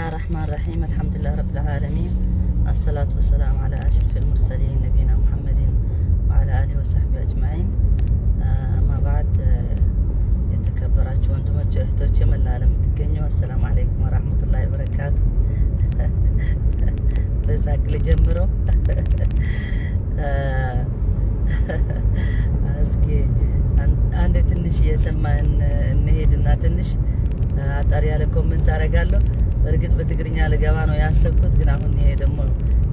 الله الرحمن الرحيم الحمد لله رب العالمين الصلاة والسلام على أشرف المرسلين نبينا محمد وعلى آله وصحبه أجمعين ما بعد يتكبراتشو وندمج اهتوش من العالم تقنيو السلام عليكم ورحمة الله وبركاته بساك لجمرو اسكي አንድ ትንሽ የሰማን እንሄድና ትንሽ አጣሪ ያለ ኮሜንት አደርጋለሁ። በእርግጥ በትግርኛ ልገባ ነው ያሰብኩት፣ ግን አሁን ይሄ ደግሞ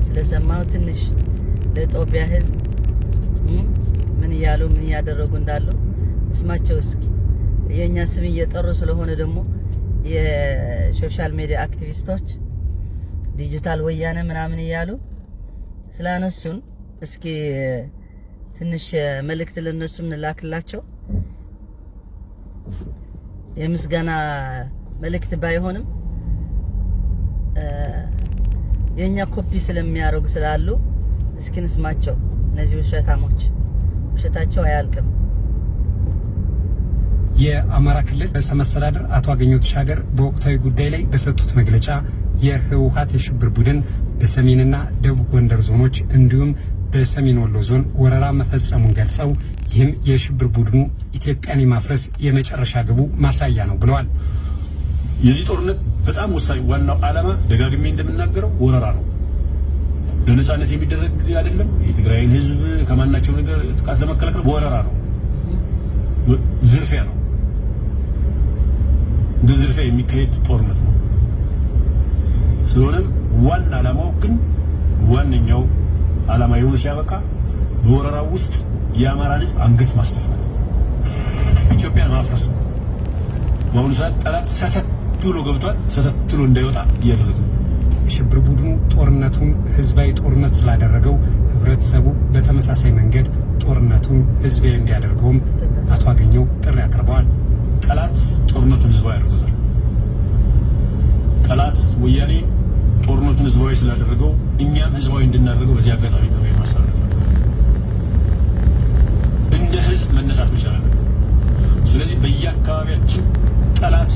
ስለሰማው ትንሽ ለኢትዮጵያ ሕዝብ ምን ያሉ ምን ያደረጉ እንዳሉ እስማቸው እስኪ። የኛ ስም እየጠሩ ስለሆነ ደግሞ የሶሻል ሚዲያ አክቲቪስቶች ዲጂታል ወያኔ ምናምን ይያሉ ስላነሱን እስኪ ትንሽ መልእክት ለነሱም እንላክላቸው። የምስጋና መልእክት ባይሆንም የኛ ኮፒ ስለሚያደርጉ ስላሉ እስኪ እንስማቸው። እነዚህ ውሸታሞች ውሸታቸው አያልቅም። የአማራ ክልል ርዕሰ መስተዳድር አቶ አገኘሁ ተሻገር በወቅታዊ ጉዳይ ላይ በሰጡት መግለጫ የህወሓት የሽብር ቡድን በሰሜንና ደቡብ ጎንደር ዞኖች እንዲሁም በሰሜን ወሎ ዞን ወረራ መፈጸሙን ገልጸው ይህም የሽብር ቡድኑ ኢትዮጵያን የማፍረስ የመጨረሻ ግቡ ማሳያ ነው ብለዋል። የዚህ ጦርነት በጣም ወሳኝ ዋናው ዓላማ ደጋግሜ እንደምናገረው ወረራ ነው። ለነጻነት የሚደረግ አይደለም። የትግራይን ህዝብ ከማናቸው ነገር ጥቃት ለመከላከል ወረራ ነው፣ ዝርፊያ ነው። እንደ ዝርፊያ የሚካሄድ ጦርነት ነው። ስለሆነም ዋና ዓላማው ግን ዋነኛው ዓላማ የሆነ ሲያበቃ በወረራው ውስጥ የአማራን ህዝብ አንገት ማስደፋት፣ ኢትዮጵያን ማፍረስ ነው። በአሁኑ ሰዓት ጠላት ሰተት ብሎ ገብቷል። ሰተት ብሎ እንዳይወጣ እያደረገ ነው። የሽብር ቡድኑ ጦርነቱን ህዝባዊ ጦርነት ስላደረገው ህብረተሰቡ በተመሳሳይ መንገድ ጦርነቱን ህዝባዊ እንዲያደርገውም አቶ አገኘሁ ጥሪ አቅርበዋል። ጠላት ጦርነቱን ህዝባዊ አድርጎታል። ጠላት ወያኔ ጦርነቱን ህዝባዊ ስላደረገው እኛም ህዝባዊ እንድናደርገው በዚህ አጋጣሚ ጥሪ ማስተላለፍ ነው። እንደ ህዝብ መነሳት መቻል አለብን። ስለዚህ በየአካባቢያችን ጠላት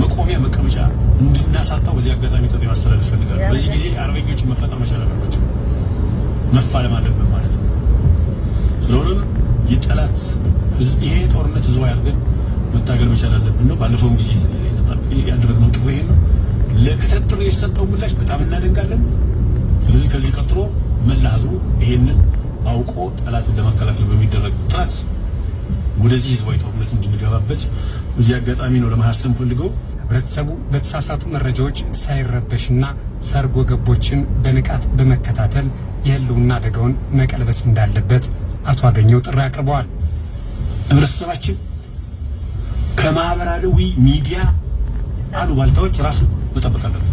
መቆሚያ መቀመጫ እንድናሳጣው በዚህ አጋጣሚ ጥሪ ማስተላለፍ ፈልጋለሁ። በዚህ ጊዜ አርበኞችን መፈጠር መቻል አለባቸው፣ መፋለም አለብን ማለት ነው። ስለሆነም የጠላት ይሄ ጦርነት ህዝባዊ አድርገን መታገል መቻል አለብን ነው። ባለፈውም ጊዜ ያደረግነው ጥሪ ይሄ ነው። ለክተት ጥሪ የሰጠው ምላሽ በጣም እናደንቃለን። ስለዚህ ከዚህ ቀጥሎ መላ ህዝቡ ይሄንን አውቆ ጠላትን ለመከላከል በሚደረግ ጥረት ወደዚህ ህዝባዊ ጦርነት እንድንገባበት በዚህ አጋጣሚ ነው ለማሳሰብ ፈልገው። ህብረተሰቡ በተሳሳቱ መረጃዎች ሳይረበሽና ሰርጎ ገቦችን በንቃት በመከታተል የህልውና አደጋውን መቀልበስ እንዳለበት አቶ አገኘሁ ጥሪ አቅርበዋል። ህብረተሰባችን ከማህበራዊ ሚዲያ አሉባልታዎች ራሱ መጠበቅ አለበት።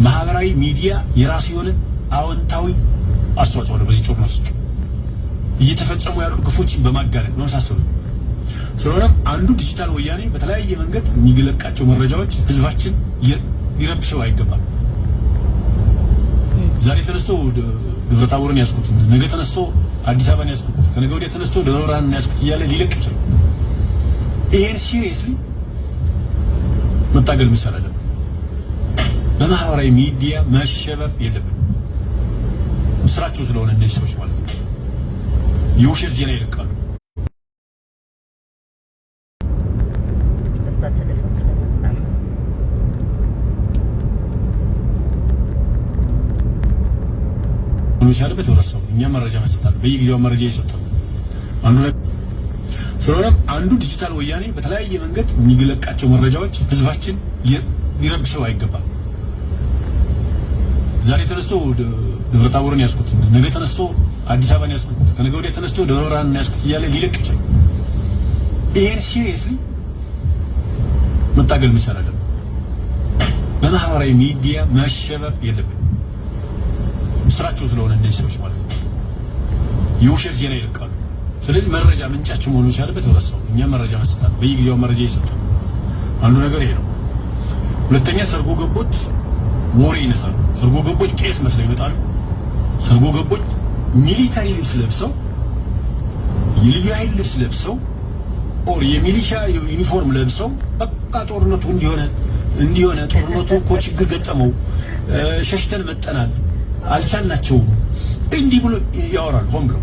ማህበራዊ ሚዲያ የራሱ የሆነ አዎንታዊ አስተዋጽኦ አለው በዚህ ጦርነት ውስጥ እየተፈጸሙ ያሉ ግፎችን በማጋለጥ በመሳሰሉ። ስለሆነም አንዱ ዲጂታል ወያኔ በተለያየ መንገድ የሚለቃቸው መረጃዎች ህዝባችን ሊረብሸው አይገባም። ዛሬ ተነስቶ ደብረ ታቦርን ያስኩት፣ ነገ ተነስቶ አዲስ አበባን ያስኩት፣ ከነገ ወዲያ ተነስቶ ደብረ ብርሃንን ያስኩት እያለ ሊለቅ ይችላል። ይሄን ሲሪየስሊ መታገል መቻል አለብን። በማህበራዊ ሚዲያ መሸበር የለብንም። ስራቸው ስለሆነ እነዚህ ሰዎች ማለት ነው የውሸት ዜና ይለቃሉ። መቻልበት ወረሰው እኛ መረጃ መስጠት በየጊዜው መረጃ ይሰጣል። ስለሆነም አንዱ ዲጂታል ወያኔ በተለያየ መንገድ የሚለቃቸው መረጃዎች ህዝባችን ሊረብሸው አይገባም። ዛሬ ተነስቶ ደብረ ታቦርን ያስኩት፣ ነገ ተነስቶ አዲስ አበባን ያስኩት፣ ከነገ ወዲያ ተነስቶ ደብረ ብርሃንን ያስኩት እያለ ሊለቅ ይችላል። ይሄን ሲሪየስሊ መታገል መቻል አለብን። በማህበራዊ ሚዲያ መሸበር የለብንም። ስራቸው ስለሆነ እነዚህ ሰዎች ማለት ነው የውሸት ዜና ይለቃሉ። ስለዚህ መረጃ ምንጫቸው መሆኑ ይቻላልበት ወረሰው እኛ መረጃ መስጠት በየጊዜው መረጃ ይሰጣል። አንዱ ነገር ይሄ ነው። ሁለተኛ ሰርጎ ገቦች ወሬ ይነሳሉ። ሰርጎ ገቦች ቄስ መስለው ይመጣሉ። ሰርጎ ገቦች ሚሊታሪ ልብስ ለብሰው የልዩ ኃይል ልብስ ለብሰው ኦር የሚሊሻ ዩኒፎርም ለብሰው በቃ ጦርነቱ እንዲሆነ እንዲሆነ ጦርነቱ እኮ ችግር ገጠመው ሸሽተን መጠናል አልቻልናቸውም እንዲህ ብሎ ያወራል ሆን ብሎ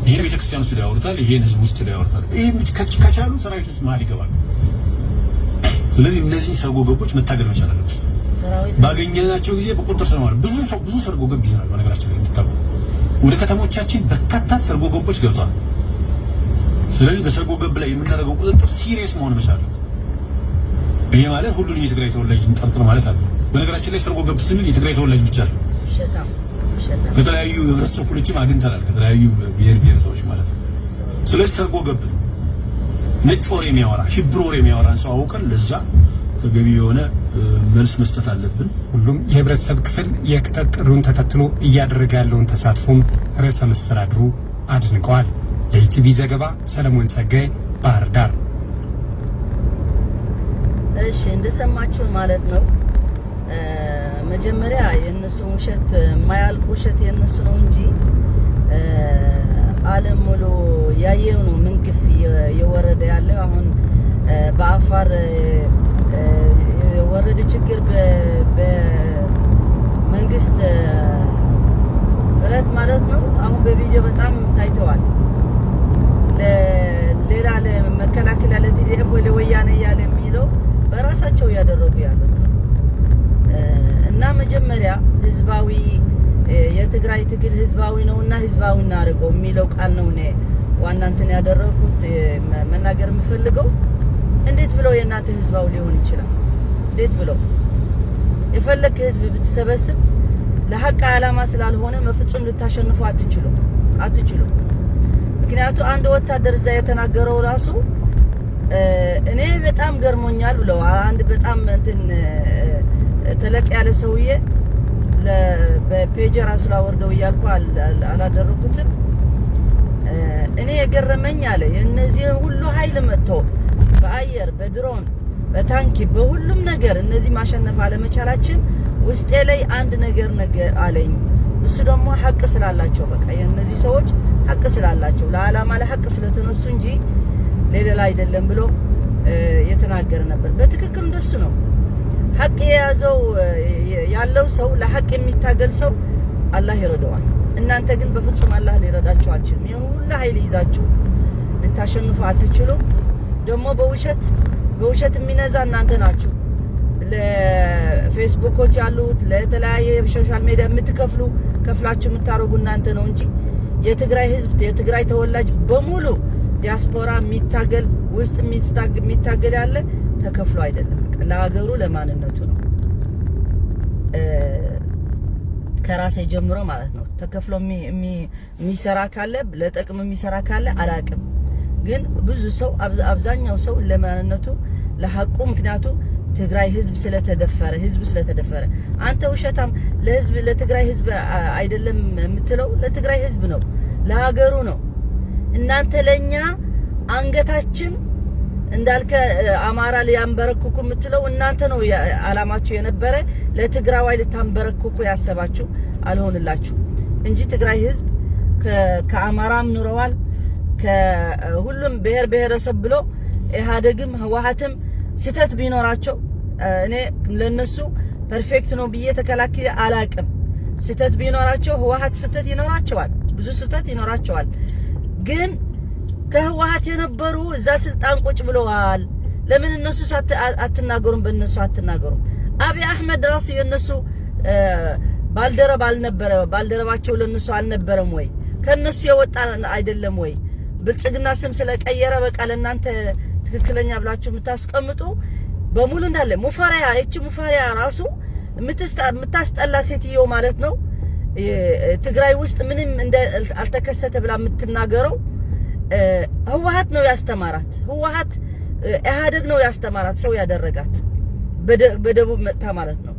ይሄ ቤተክርስቲያን ውስጥ ያወርታል ይሄን ህዝብ ውስጥ ያወርታል ይሄ ከቻሉ ሰራዊት ውስጥ ማል ይገባል ስለዚህ እነዚህ ሰርጎ ገቦች መታገል መቻል አለበት ባገኘናቸው ጊዜ በቁጥር ሰማል ብዙ ሰርጎ ገብ ይዘናል በነገራችን ላይ እንድታውቁ ወደ ከተሞቻችን በርካታ ሰርጎ ገቦች ገብተዋል ስለዚህ በሰርጎ ገብ ላይ የምናደርገው ቁጥጥር ሲሪየስ መሆን መቻል አለበት ይሄ ማለት ሁሉንም የትግራይ ተወላጅ እንጠርጥር ማለት አይደለም በነገራችን ላይ ሰርጎ ገብ ስንል የትግራይ ተወላጅ ብቻ ነው ከተለያዩ የህብረተሰብ ክፍሎችም አግኝተናል ከተለያዩ ብሔረሰቦች ማለት ነው ስለዚህ ሰርጎ ገብ ነጭ ወሬ የሚያወራ ሽብር ወሬ የሚያወራን ሰው አውቀን ለዛ ተገቢ የሆነ መልስ መስጠት አለብን ሁሉም የህብረተሰብ ክፍል የክተት ጥሩን ተከትሎ እያደረገ ያለውን ተሳትፎም ርዕሰ መስተዳድሩ አድንቀዋል ለኢቲቪ ዘገባ ሰለሞን ጸጋይ ባህር ዳር እሺ እንደሰማችሁ ማለት ነው መጀመሪያ የነሱ ውሸት ማያልቅ ውሸት የነሱ ነው እንጂ ዓለም ሙሉ ያየው ነው ምንግፍ የወረደ ያለው አሁን በአፋር ወረደ ችግር በመንግስት ብረት ማለት ነው አሁን በቪዲዮ በጣም ታይተዋል ለሌላ ለመከላከል ያለ ቲዲኤፍ ወይ ለወያኔ ያለ የሚለው በራሳቸው ያደረጉ ያሉት እና መጀመሪያ ህዝባዊ የትግራይ ትግል ህዝባዊ ነውና ህዝባዊ እናርገው የሚለው ቃል ነው እኔ ዋና እንትን ያደረኩት መናገር የምፈልገው እንዴት ብለው የናንተ ህዝባዊ ሊሆን ይችላል እንዴት ብለው የፈለከ ህዝብ ብትሰበስብ ለሐቅ ዓላማ ስላልሆነ መፍጹም ልታሸንፉ አትችሉ ምክንያቱ አንድ ወታደር እዛ የተናገረው ራሱ እኔ በጣም ገርሞኛል ብለው አንድ በጣም እንትን ተለቅ ያለ ሰውዬ በፔጀር አስላወርደው ያልኩ አላደረኩትም እኔ የገረመኝ አለ የነዚህ ሁሉ ኃይል መጥቶ በአየር በድሮን በታንኪ በሁሉም ነገር እነዚህ ማሸነፍ አለመቻላችን ውስጤ ላይ አንድ ነገር አለኝ እሱ ደግሞ ሐቅ ስላላቸው በቃ የነዚህ ሰዎች ሐቅ ስላላቸው ለዓላማ ለሐቅ ስለተነሱ እንጂ ሌላ አይደለም ብሎ የተናገረ ነበር በትክክል እንደሱ ነው ሐቅ የያዘው ያለው ሰው ለሐቅ የሚታገል ሰው አላህ ይረዳዋል እናንተ ግን በፍጹም አላህ ሊረዳችሁ አልችልም ይሄን ሁሉ ኃይል ይዛችሁ ልታሸንፉ አትችሉም ደግሞ በውሸት የሚነዛ እናንተ ናችሁ ለፌስቡኮች ያሉት ለተለያየ ሶሻል ሚዲያ ከፍላችሁ የምታረጉ እናንተ ነው እንጂ የትግራይ ህዝብ የትግራይ ተወላጅ በሙሉ ዲያስፖራ የሚታገል ውስጥ የሚታገል ያለ ተከፍሎ አይደለም ለሀገሩ ለማንነቱ ነው ከራሴ ጀምሮ ማለት ነው ተከፍሎ የሚሰራ ካለ ለጥቅም የሚሰራ ካለ አላቅም ግን ብዙ ሰው አብዛኛው ሰው ለማንነቱ ለሐቁ ምክንያቱ ትግራይ ህዝብ ስለተደፈረ አንተ ውሸታም ለትግራይ ህዝብ አይደለም የምትለው ለትግራይ ህዝብ ነው ለሀገሩ ነው እናንተ ለኛ አንገታችን እንዳልከ አማራ ሊያንበረክኩ የምትለው እናንተ ነው ዓላማችሁ የነበረ ለትግራዋይ ልታንበረክኩ ያሰባችሁ አልሆንላችሁ እንጂ ትግራይ ህዝብ ከአማራም ኑረዋል ከሁሉም ብሔረሰብ ብሎ ኢህአዴግም ህወሓትም ስተት ቢኖራቸው እኔ ለነሱ ፐርፌክት ነው ብዬ ተከላክዬ አላቅም ስተት ቢኖራቸው ህወሓት ስተት ይኖራቸዋል ብዙ ስተት ይኖራቸዋል ግን ከህወሓት የነበሩ እዛ ስልጣን ቁጭ ብለዋል ለምን እነሱ አትናገሩም በእነሱ አትናገሩም አብይ አህመድ ራሱ የነሱ ባልደረባቸው ለነሱ አልነበረም ወይ ከነሱ የወጣ አይደለም ወይ ብልጽግና ስም ስለቀየረ በቃ ለእናንተ ትክክለኛ ብላችሁ የምታስቀምጡ በሙሉ እንዳለ ሙፈሪያ ራሱ የምታስጠላ ሴትዮ ማለት ነው ትግራይ ውስጥ ምንም አልተከሰተ ብላ የምትናገረው ህወሓት ነው ያስተማራት ህወሓት ኢህአዴግ ነው ያስተማራት ሰው ያደረጋት በደቡብ መጣ ማለት ነው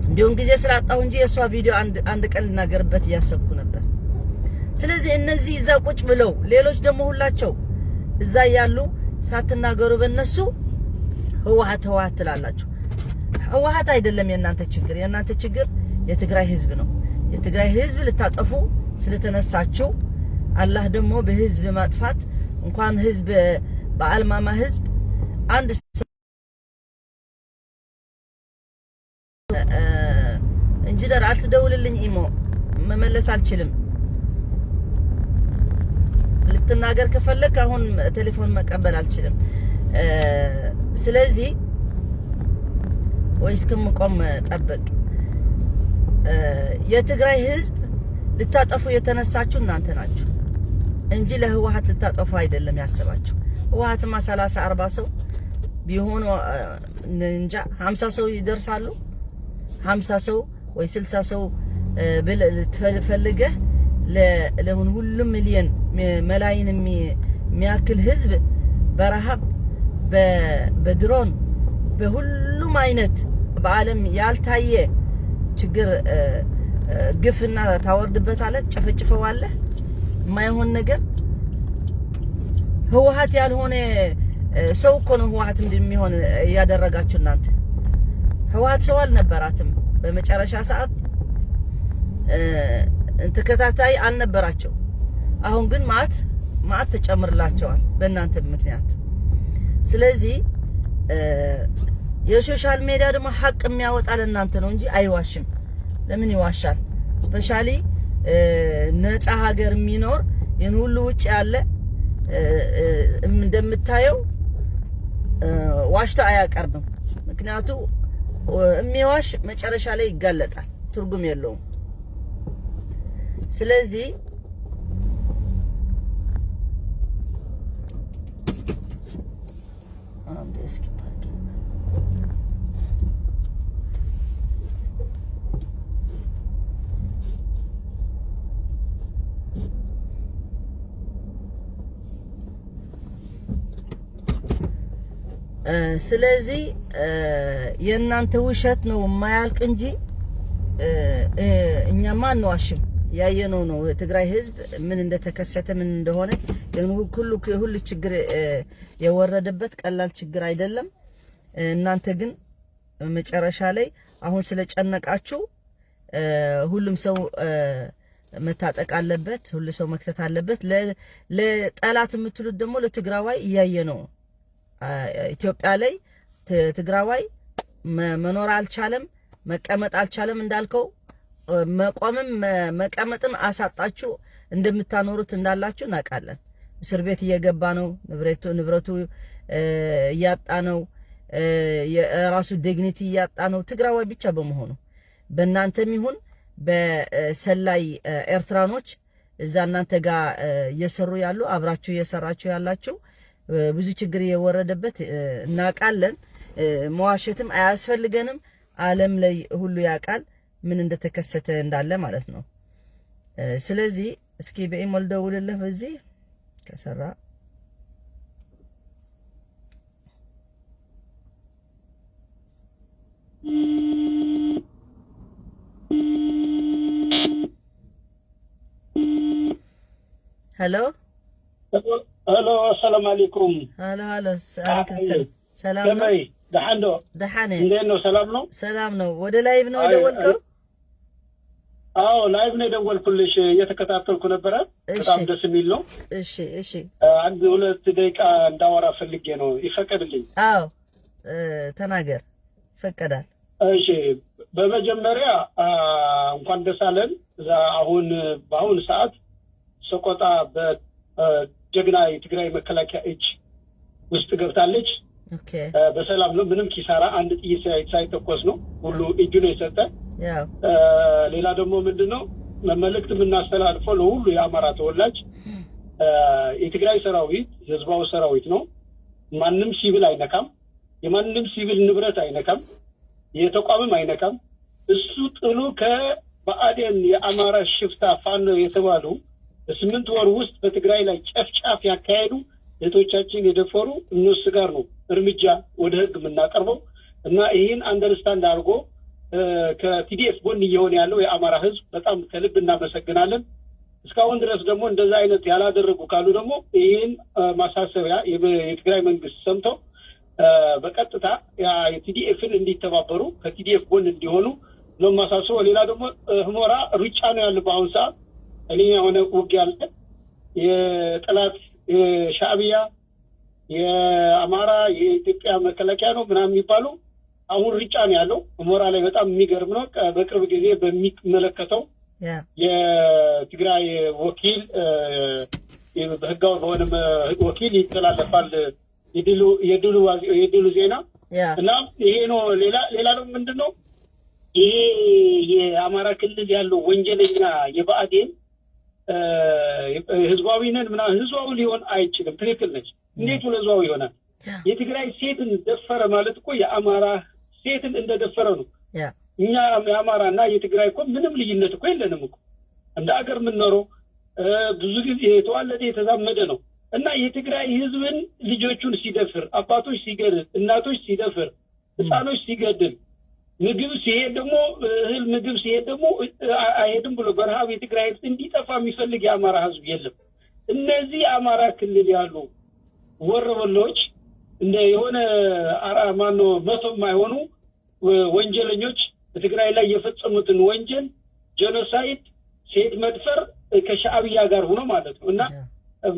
እንዲሁም ጊዜ ስላጣሁ እንጂ የሷ ቪዲዮ አንድ ቀን ልናገርበት ያሰብኩ ነበር ስለዚህ እነዚህ እዛ ቁጭ ብለው ሌሎች ደግሞ ሁላቸው እዛ ያሉ ሳትናገሩ በእነሱ ህወሓት ትላላችሁ ህወሓት አይደለም የእናንተ ችግር የትግራይ ህዝብ ነው የትግራይ ህዝብ ልታጠፉ ስለተነሳችሁ አላህ ደግሞ በህዝብ ማጥፋት እንኳን ህዝብ በአልማማ ህዝብ አንድ ኢንጂነር አትደውልልኝ ኢሞ መመለስ አልችልም ልትናገር ከፈለክ አሁን ቴሌፎን መቀበል አልችልም ስለዚህ ወይስ ከመቆም ጠብቅ የትግራይ ህዝብ ልታጠፉ የተነሳችሁ እናንተ ናችሁ እንጂ ለህወሓት ልታጠፉ አይደለም ያሰባችሁ ህወሓትማ 30 40 ሰው ቢሆኑ እንጃ 50 ሰው ይደርሳሉ 50 ሰው ወይ 60 ሰው ፈልገህ ለሁን ሁሉም ሚሊዮን መላይን የሚያክል ህዝብ በረሃብ በድሮን በሁሉም አይነት በአለም ያልታየ ችግር ግፍና ታወርድበታለህ ጨፈጭፈዋለህ ማይሆን ነገር ህወሓት ያልሆነ ሰው እኮ ነው ህወሓት እንደሚሆን ያደረጋችሁ እናንተ ህወሓት ሰው አልነበራትም በመጨረሻ ሰዓት ተከታታይ አልነበራቸው አሁን ግን ማት ተጨምርላቸዋል በእናንተ ምክንያት ስለዚህ የሶሻል ሚዲያ ደግሞ ሐቅ የሚያወጣ ለእናንተ ነው እንጂ አይዋሽም ለምን ይዋሻል ስፔሻሊ ነፃ ሀገር የሚኖር የን ሁሉ ውጭ ያለ እንደምታየው ዋሽታ አያቀርብም ምክንያቱም የሚዋሽ መጨረሻ ላይ ይጋለጣል ትርጉም የለውም ስለዚህ እስኪ ስለዚህ የእናንተ ውሸት ነው የማያልቅ እንጂ እኛማ አንዋሽም ያየነው ነው ትግራይ ህዝብ ምን እንደተከሰተ ምን እንደሆነ ሁሉ ችግር የወረደበት ቀላል ችግር አይደለም እናንተ ግን መጨረሻ ላይ አሁን ስለጨነቃችሁ ሁሉም ሰው መታጠቅ አለበት ሁሉ ሰው መክተት አለበት ለጠላት የምትሉት ደግሞ ለትግራዋይ ያየነው ኢትዮጵያ ላይ ትግራዋይ መኖር አልቻለም መቀመጥ አልቻለም እንዳልከው መቆምም መቀመጥም አሳጣችሁ እንደምታኖሩት እንዳላችሁ እናቃለን እስር ቤት እየገባ ነው ንብረቱ እያጣ ነው የራሱ ዲግኒቲ እያጣ ነው ትግራዋይ ብቻ በመሆኑ በእናንተም ይሁን በሰላይ ኤርትራኖች እዛ እናንተ ጋር እየሰሩ ያሉ አብራችሁ እየሰራችሁ ያላችሁ ብዙ ችግር የወረደበት እናቃለን መዋሸትም አያስፈልገንም ዓለም ላይ ሁሉ ያቃል ምን እንደተከሰተ እንዳለ ማለት ነው ስለዚህ እስኪ በኢሞል ደውልልህ በዚህ ከሰራ ሄሎ السلام عليكم هلا عليكم السلام سلام دحانه እንደነው ሰላም ነው ወደ ላይቭ ነው ደወልከው አዎ ላይቭ ነው ደወልኩልሽ እየተከታተልኩ ነበር በጣም ደስ የሚል ነው እሺ አንድ 2 ደቂቃ እንዳወራ ፈልጌ ነው ይፈቀድልኝ አዎ ተናገር ፈቀዳል እሺ በመጀመሪያ እንኳን ደስ አለን በአሁን ሰዓት ሰቆጣ በጀግና የትግራይ መከላከያ እጅ ውስጥ ገብታለች ኦኬ በሰላም ነው ምንም ኪሳራ አንድ ጥይት ሳይተኮስ ነው ሁሉ እጁ ነው የሰጠ ያው ሌላ ደግሞ ምንድነው መልእክት የምናስተላልፈው ለሁሉ የአማራ ተወላጅ የትግራይ ሰራዊት ህዝባው ሰራዊት ነው ማንንም ሲቪል አይነካም የማንንም ሲቪል ንብረት አይነካም የተቋምም አይነካም እሱ ጥሉ ከበአዴን የአማራ ሽፍታ ፋኖ የተባሉ በ8 ወር ውስጥ በትግራይ ላይ ጨፍጫፍ ያካሄዱ እህቶቻችን የደፈሩ እነሱ ጋር ነው እርምጃ ወደ ህግ የምናቀርበው እና ይሄን አንደርስታንድ አድርጎ ከቲዲኤፍ ጎን እየሆነ ያለው የአማራ ህዝብ በጣም ከልብ እናመሰግናለን እስካሁን ድረስ ደግሞ እንደዛ አይነት ያላደረጉ ካሉ ደግሞ ይሄን ማሳሰቢያ የትግራይ መንግስት ሰምቶ በቀጥታ የቲዲኤፍን እንዲተባበሩ ከቲዲኤፍ ጎን እንዲሆኑ ነው ማሳሰቢያ ሌላ ደግሞ ህሞራ ሩጫ ነው ያለው በአሁን ሰዓት እኔ የሆነ ውጊያ አለ የጠላት ሻዕቢያ የአማራ የኢትዮጵያ መከላከያ ነው ምናምን የሚባሉ አሁን ርጫ ነው ያለው። ሁመራ ላይ በጣም የሚገርም ነው። በቅርብ ጊዜ በሚመለከተው የትግራይ ወኪል በህጋዊ በሆነ ወኪል ይተላለፋል የድሉ ዜና እና ይሄ ነው። ሌላ ነው ምንድነው ይሄ የአማራ ክልል ያለው ወንጀለኛ የብአዴን ህዝባዊ ነን ምናምን ህዝባዊ ሊሆን አይችልም። ትክክል ነች። እንዴት ህዝባዊ ይሆናል? የትግራይ ሴትን ደፈረ ማለት እኮ የአማራ ሴትን እንደደፈረ ነው። እኛ የአማራና የትግራይ እኮ ምንም ልዩነት እኮ የለንም እኮ እንደ አገር የምንኖረው ብዙ ጊዜ የተዋለደ የተዛመደ ነው እና የትግራይ ህዝብን ልጆቹን ሲደፍር፣ አባቶች ሲገድል፣ እናቶች ሲደፍር፣ ህፃኖች ሲገድል፣ ምግብ ሲሄድ ደግሞ እህል ምግብ ሲሄድ ደግሞ አይሄድም ብሎ በረሃብ የትግራይ ህዝብ እንዲጠፋ የሚፈልግ የአማራ ህዝብ የለም። እነዚህ የአማራ ክልል ያሉ ወረበሎች እንደ የሆነ ማኖ መቶ የማይሆኑ ወንጀለኞች በትግራይ ላይ የፈጸሙትን ወንጀል ጄኖሳይድ፣ ሴት መድፈር ከሻዕቢያ ጋር ሆኖ ማለት ነው እና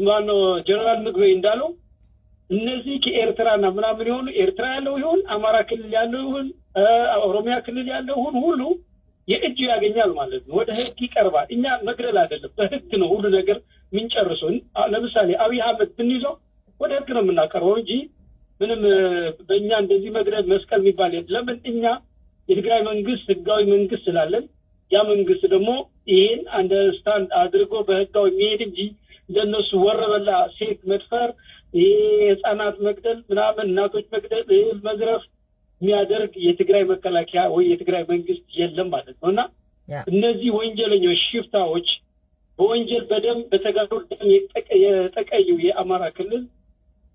ማኖ ጀነራል ምግበይ እንዳለው እነዚህ ከኤርትራና ምናምን ይሆኑ ኤርትራ ያለው ይሁን አማራ ክልል ያለው ይሁን ኦሮሚያ ክልል ያለው ሁሉ የእጅ ያገኛል ማለት ነው። ወደ ህግ ይቀርባል። እኛ መግደል አይደለም በህግ ነው ሁሉ ነገር ምንጨርሰው። ለምሳሌ አብይ አህመድ ብንይዘው ወደ ህግ ነው የምናቀርበው እንጂ ምንም በእኛ እንደዚህ መግደል መስቀል የሚባል ለምን እኛ የትግራይ መንግስት ህጋዊ መንግስት ስላለን ያ መንግስት ደግሞ ይሄን አንደርስታንድ አድርጎ በህጋዊ የሚሄድ እንጂ እንደነሱ ወረበላ ሴት መድፈር፣ ህፃናት መግደል ምናምን እናቶች መግደል፣ መዝረፍ የሚያደርግ የትግራይ መከላከያ ወይ የትግራይ መንግስት የለም ማለት ነው እና እነዚህ ወንጀለኞች ሽፍታዎች በወንጀል በደም በተጋሩ የጠቀዩ የአማራ ክልል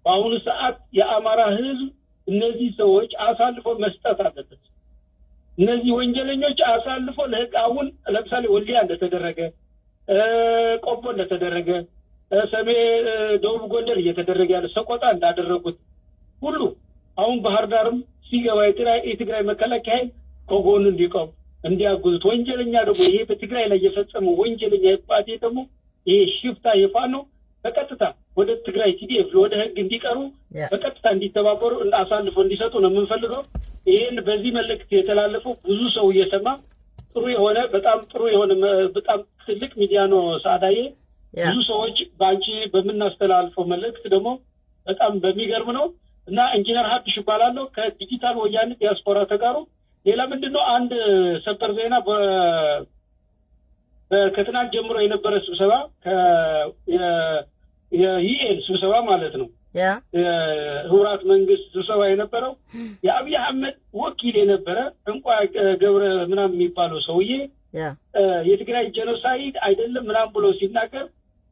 በአሁኑ ሰዓት የአማራ ህዝብ እነዚህ ሰዎች አሳልፎ መስጠት አለበት። እነዚህ ወንጀለኞች አሳልፎ ለህግ አሁን ለምሳሌ ወልዲያ እንደተደረገ ቆቦ እንደተደረገ ሰሜን ደቡብ ጎንደር እየተደረገ ያለ ሰቆጣ እንዳደረጉት ሁሉ አሁን ባህር ዳርም ሲገባ የትግራይ መከላከያ ከጎኑ እንዲቆም እንዲያጉዙት ወንጀለኛ ደግሞ ይሄ በትግራይ ላይ የፈጸመው ወንጀለኛ ይባቴ ደግሞ ይሄ ሽፍታ የፋኖ በቀጥታ ወደ ትግራይ ቲዲኤፍ ወደ ህግ እንዲቀሩ በቀጥታ እንዲተባበሩ አሳልፎ እንዲሰጡ ነው የምንፈልገው። ይሄን በዚህ መልእክት የተላለፈው ብዙ ሰው እየሰማ ጥሩ የሆነ በጣም ጥሩ የሆነ በጣም ትልቅ ሚዲያ ነው ሳዳዬ። ብዙ ሰዎች ባንቺ በመናስተላልፈው መልእክት ደግሞ በጣም በሚገርም ነው እና ኢንጂነር ሀብትሽ ይባላለሁ ከዲጂታል ወያኔ ዲያስፖራ ተጋሩ። ሌላ ምንድነው አንድ ሰበር ዜና ከትናንት ጀምሮ የነበረ ስብሰባ የዩኤን ስብሰባ ማለት ነው ህብረት መንግስት ስብሰባ የነበረው የአብይ አህመድ ወኪል የነበረ እንኳ ገብረ ምናምን የሚባለው ሰውዬ የትግራይ ጄኖሳይድ አይደለም ምናምን ብሎ ሲናገር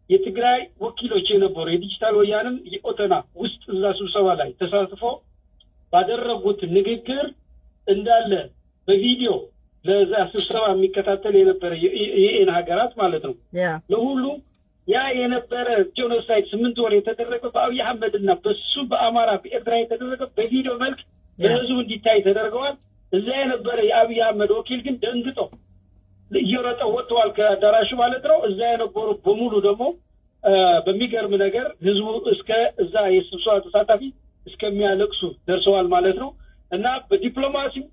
የትግራይ ወኪሎች የነበሩ የዲጂታል ወያኔም የኦተና ውስጥ እዛ ስብሰባ ላይ ተሳትፎ ባደረጉት ንግግር እንዳለ በቪዲዮ ለዛ ስብሰባ የሚከታተል የነበረ የዩኤን ሀገራት ማለት ነው ለሁሉ ያ የነበረ ጄኖሳይድ 8 ወር የተደረገ በአብይ አህመድና በሱ በአማራ በኤርትራ የተደረገ በቪዲዮ መልክ ለህዝቡ እንዲታይ ተደርገዋል። እዛ የነበረ የአብይ አህመድ ወኪል ግን ደንግጦ እየሮጠ ወጥቷል ከአዳራሹ ማለት ነው። እዛ የነበሩ በሙሉ ደግሞ በሚገርም ነገር ህዝቡ እስከ እዛ የስብሰባ ተሳታፊ እስከሚያለቅሱ ደርሰዋል ማለት ነው እና በዲፕሎማሲም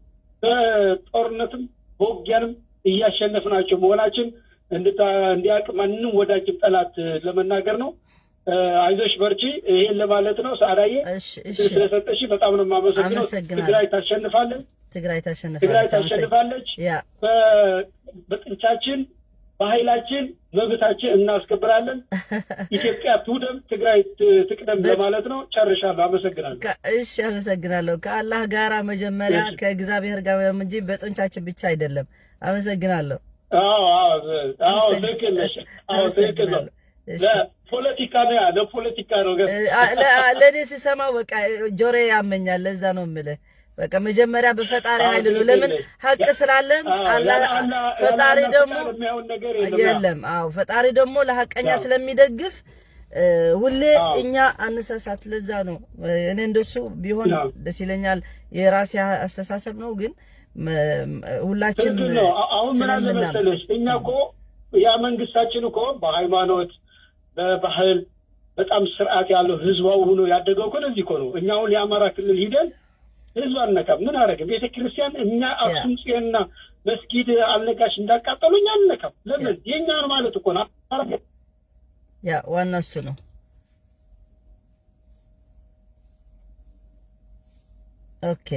በጦርነትም በውጊያንም እያሸነፍናቸው መሆናችን እንዲያውቅ ማንንም ወዳጅ ጠላት ለመናገር ነው። አይዞሽ በርቺ ይሄን ለማለት ነው። ሳዳዬ ስለሰጠሽ በጣም ነው የማመሰግነው። ትግራይ ታሸንፋለች። ትግራይ ታሸንፋለች። በጥንቻችን በኃይላችን መብታችን እናስከብራለን። ኢትዮጵያ ትውደም፣ ትግራይ ትቅደም ለማለት ነው። ጨርሻለሁ። አመሰግናለሁ። እሺ አመሰግናለሁ። ከአላህ ጋራ መጀመሪያ ከእግዚአብሔር ጋር እንጂ በጥንቻችን ብቻ አይደለም። አመሰግናለሁ። አዎ ትክክል ነሽ። አዎ ትክክል ነው። ለፖለቲካ ነው ለእኔ ሲሰማው በቃ ጆሮዬ ያመኛል። ለዛ ነው የምልህ በቃ መጀመሪያ በፈጣሪ ኃይል ነው። ለምን ሀቅ ስላለን ፈጣሪ ደግሞ የለም። አዎ ፈጣሪ ደግሞ ለሐቀኛ ስለሚደግፍ ሁሌ እኛ አንሳሳት። ለዛ ነው እኔ እንደሱ ቢሆን ደስ ይለኛል። የራሴ አስተሳሰብ ነው ግን ሁላችን አሁን ምን አለ መሰለሽ እኛ እኮ ያ መንግስታችን እኮ በሃይማኖት በባህል በጣም ስርዓት ያለው ህዝባው ሆኖ ያደገው እኮ ለዚህ እኮ ነው። እኛ አሁን የአማራ ክልል ሂደን ህዝብ አልነካም። ምን አደረገ? ቤተክርስቲያን እኛ አክሱም ጽዮንና መስጊድ አልነካሽ እንዳቃጠሉኝ አልነካም። ለምን የኛ ነው ማለት እኮ ነው። ያ ዋናው እሱ ነው። ኦኬ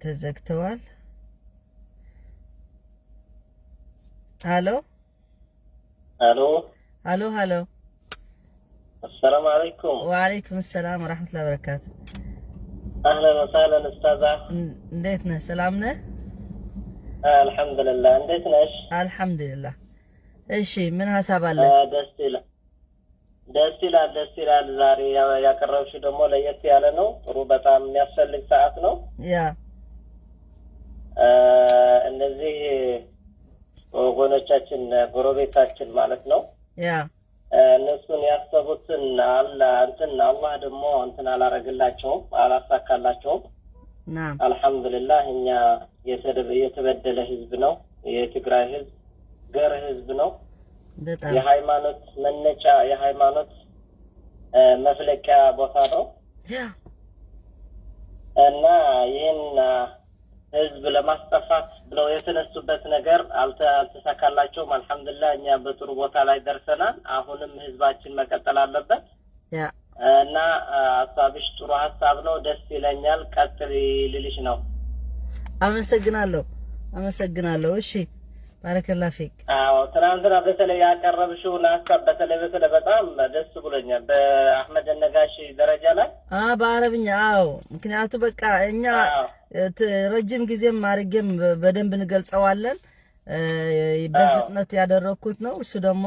ተዘግተዋል። ሄሎ ሄሎ ሄሎ ሄሎ السلام عليكم. وعليكم السلام ورحمة الله وبركاته. أهلا وسهلا أستاذة. እንዴት ነህ? ሰላም ነህ? الحمد لله. እንዴት ነሽ? አልሐምዱሊላህ። እሺ ምን ሐሳብ አለ? ደስ ይላል። ዛሬ ያቀረብሽ ደግሞ ለየት ያለ ነው። ጥሩ በጣም የሚያስፈልግ ሰዓት ነው። ያ እነዚህ ወገኖቻችን ጎረቤታችን ማለት ነው። ያ እነሱን ያሰቡትን አላህ ደግሞ እንትን አላረግላቸውም፣ አላሳካላቸውም። ናም አልሐምዱሊላህ። እኛ የተበደለ ህዝብ ነው። የትግራይ ህዝብ ገር ህዝብ ነው። በጣም የሃይማኖት መነጫ የሃይማኖት መፍለቂያ ቦታ ነው። ያ እና ይህን ህዝብ ለማስጠፋት ብለው የተነሱበት ነገር አልተሳካላቸውም። አልሐምዱሊላህ እኛ በጥሩ ቦታ ላይ ደርሰናል። አሁንም ህዝባችን መቀጠል አለበት። ያ እና ሀሳብሽ ጥሩ ሀሳብ ነው። ደስ ይለኛል። ቀጥል ልልሽ ነው። አመሰግናለሁ። እሺ ባረከላህ ፊክ። አዎ ትናንትና በተለይ ያቀረብሽውን ሀሳብ በተለይ በጣም ደስ ብሎኛል። በአህመድ ነጋሽ ደረጃ ላይ በአረብኛ አዎ። ምክንያቱ በቃ እኛ ረጅም ጊዜም አድርጌም በደንብ እንገልጸዋለን። በፍጥነት ያደረኩት ነው። እሱ ደግሞ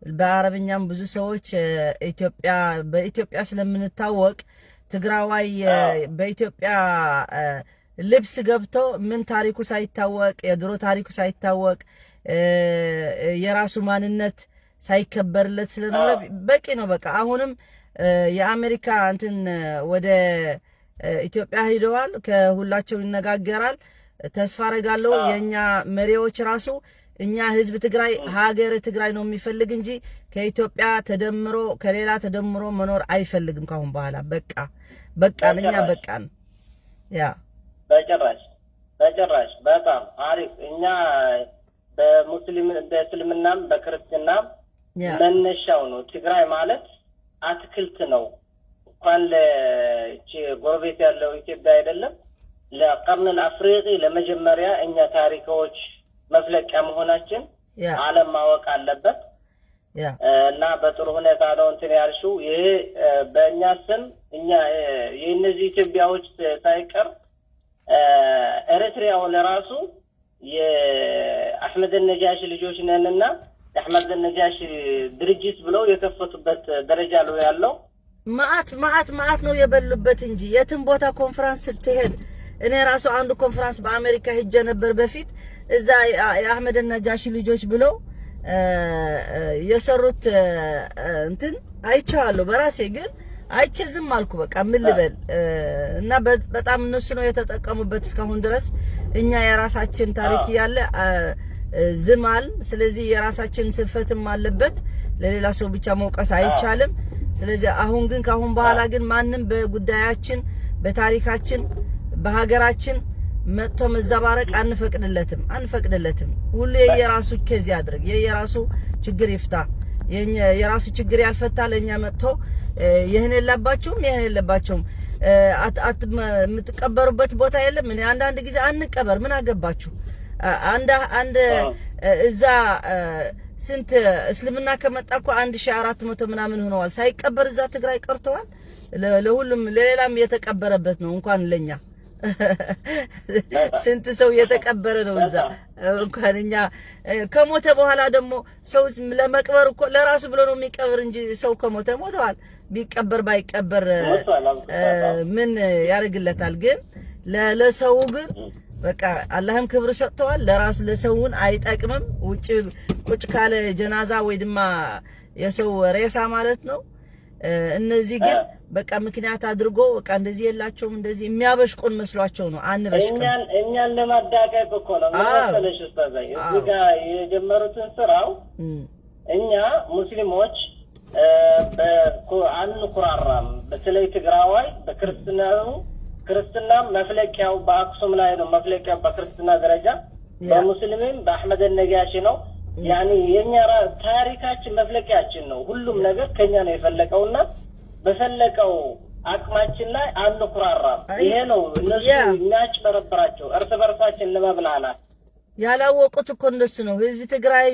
በአረብኛም ብዙ ሰዎች በኢትዮጵያ ስለምንታወቅ ትግራዋይ በኢትዮጵያ ልብስ ገብቶ ምን ታሪኩ ሳይታወቅ የድሮ ታሪኩ ሳይታወቅ የራሱ ማንነት ሳይከበርለት ስለኖረ በቂ ነው። በቃ አሁንም የአሜሪካ እንትን ወደ ኢትዮጵያ ሄደዋል። ከሁላቸው ይነጋገራል። ተስፋ አረጋለሁ የኛ መሪዎች ራሱ እኛ ህዝብ ትግራይ ሀገር ትግራይ ነው የሚፈልግ እንጂ ከኢትዮጵያ ተደምሮ ከሌላ ተደምሮ መኖር አይፈልግም ካሁን በኋላ። በቃ ለኛ በቃን። ያ በጭራሽ በጣም አሪፍ። እኛ በእስልምናም በክርስትናም መነሻው ነው። ትግራይ ማለት አትክልት ነው። እንኳን ለቺ ጎረቤት ያለው ኢትዮጵያ አይደለም ለቀርነል አፍሪቂ ለመጀመሪያ እኛ ታሪኮች መፍለቂያ መሆናችን ዓለም ማወቅ አለበት። እና በጥሩ ሁኔታ ነው እንትን ያልሽው። ይሄ በእኛ ስም እኛ የእነዚህ ኢትዮጵያዎች ሳይቀር ኤርትራው ለራሱ የአህመድ ነጃሽ ልጆች ነንና የአህመድ ነጃሽ ድርጅት ብለው የከፈቱበት ደረጃ ነው ያለው። ማአት ነው የበሉበት እንጂ የትም ቦታ ኮንፈረንስ ስትሄድ እኔ ራሱ አንዱ ኮንፈረንስ በአሜሪካ ሄጄ ነበር በፊት እዛ የአህመድ ነጃሽ ልጆች ብለው የሰሩት እንትን አይቻለሁ በራሴ ግን አይቼ ዝም አልኩ። በቃ ምን ልበል እና በጣም እነሱ ነው የተጠቀሙበት እስካሁን ድረስ። እኛ የራሳችን ታሪክ ያለ ዝማል። ስለዚህ የራሳችን ስንፈትም አለበት። ለሌላ ሰው ብቻ መውቀስ አይቻልም። ስለዚህ አሁን ግን ካሁን በኋላ ግን ማንም በጉዳያችን በታሪካችን በሀገራችን መጥቶ መዘባረቅ አንፈቅድለትም። ሁሉ የየራሱ ኬዝ ያድርግ፣ የየራሱ ችግር ይፍታ። የራሱ ችግር ያልፈታ ለኛ መጥቶ ይሄን የለባችሁም የምትቀበሩበት ቦታ የለም። እኔ አንዳንድ ጊዜ አንቀበር ምን አገባችሁ? አንድ እዛ ስንት እስልምና ከመጣ እኮ 1400 ምናምን ሆነዋል ሳይቀበር እዛ ትግራይ ቀርተዋል። ለሁሉም ለሌላም የተቀበረበት ነው እንኳን ለኛ ስንት ሰው የተቀበረ ነው እዛ። እንኳን እኛ ከሞተ በኋላ ደግሞ ሰው ለመቅበር እኮ ለራሱ ብሎ ነው የሚቀበር እንጂ ሰው ከሞተ ሞተዋል። ቢቀበር ባይቀበር ምን ያርግለታል? ግን ለሰው ግን በቃ አላህም ክብር ሰጥተዋል። ለራሱ ለሰውን አይጠቅምም። ውጭ ቁጭ ካለ ጀናዛ ወይ ድማ የሰው ሬሳ ማለት ነው። እነዚህ ግን በቃ ምክንያት አድርጎ በቃ እንደዚህ የላቸውም እንደዚህ የሚያበሽቁን መስሏቸው ነው። አንበሽቁን እኛን ለማዳቀቅ እኮ ነው መሰለሽ ኡስታዝ። እዚህ ጋር የጀመሩትን ስራው እኛ ሙስሊሞች አንኩራራም። በተለይ ትግራዋይ በክርስትናው ክርስትና መፍለቂያው በአክሱም ላይ ነው። መፍለቂያው በክርስትና ደረጃ በሙስሊምም በአህመድ ነጋሽ ነው። ያኒ የኛ ታሪካችን መፍለቂያችን ነው። ሁሉም ነገር ከኛ ነው የፈለቀውና በፈለቀው አቅማችን ላይ አንኩራራም። ይሄ ነው እነሱ የሚያጭበረብራቸው እርስ በርሳችን ለመብላላት ያላወቁት እኮ እንደሱ ነው። ህዝብ ትግራይ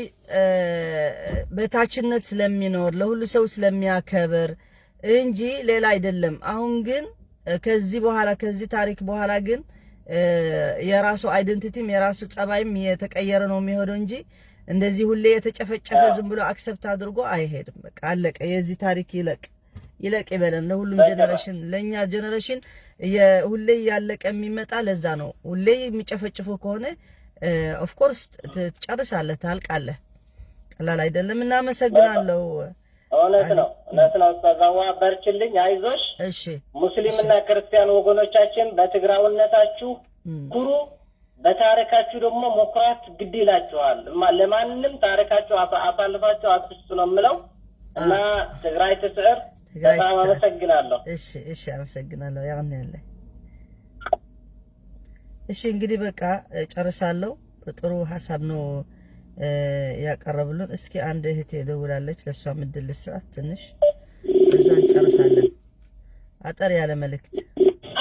በታችነት ስለሚኖር ለሁሉ ሰው ስለሚያከብር እንጂ ሌላ አይደለም። አሁን ግን ከዚህ በኋላ ከዚህ ታሪክ በኋላ ግን የራሱ አይደንቲቲም የራሱ ጸባይም የተቀየረ ነው የሚሆነው እንጂ እንደዚህ ሁሌ የተጨፈጨፈ ዝም ብሎ አክሰፕት አድርጎ አይሄድም። በቃ አለቀ። የዚህ ታሪክ ይለቅ ይበለን ለሁሉም ጀነሬሽን። ለኛ ጀነሬሽን ሁሌ ያለቀ የሚመጣ ለዛ ነው። ሁሌ የሚጨፈጭፉ ከሆነ ኦፍ ኮርስ ትጨርሳለህ፣ ታልቃለህ። ቀላል አይደለም። እናመሰግናለሁ። እውነት ነው ኡስታዛዋ በርችልኝ፣ አይዞሽ። እሺ ሙስሊምና ክርስቲያን ወገኖቻችን በትግራውነታችሁ ኩሩ፣ በታሪካችሁ ደግሞ መኩራት ግድ ይላችኋል። ለማንንም ታሪካችሁ አሳልፋችሁ አትስጡ ነው የምለው እና ትግራይ ትስዕር። በጣም አመሰግናለሁ። እሺ አመሰግናለሁ። ያን ያለ እሺ እንግዲህ በቃ ጨርሳለሁ። ጥሩ ሐሳብ ነው ያቀረቡልን። እስኪ አንድ እህቴ ደውላለች፣ ለሷ ምድል ሰዓት ትንሽ እዛን ጨርሳለን። አጠር ያለ መልእክት።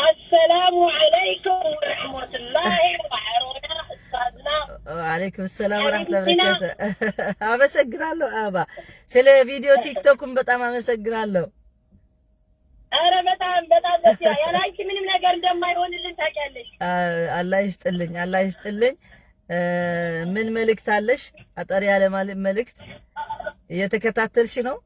አሰላሙ አለይኩም ወራህመቱላሂ ወበረካቱሁ። ኡስታዝና ወአለይኩም ሰላም ወራህመቱላሂ ወበረካቱሁ። አመሰግናለሁ አባ። ስለ ቪዲዮ ቲክቶክም በጣም አመሰግናለሁ። አረ በጣም ደስ ይላል። ያላንቺ ምንም ነገር እንደማይሆንልን ታውቂያለሽ። አላህ ይስጥልኝ። ምን መልእክት አለሽ? አጠር ያለ መልእክት እየተከታተልሽ ነው?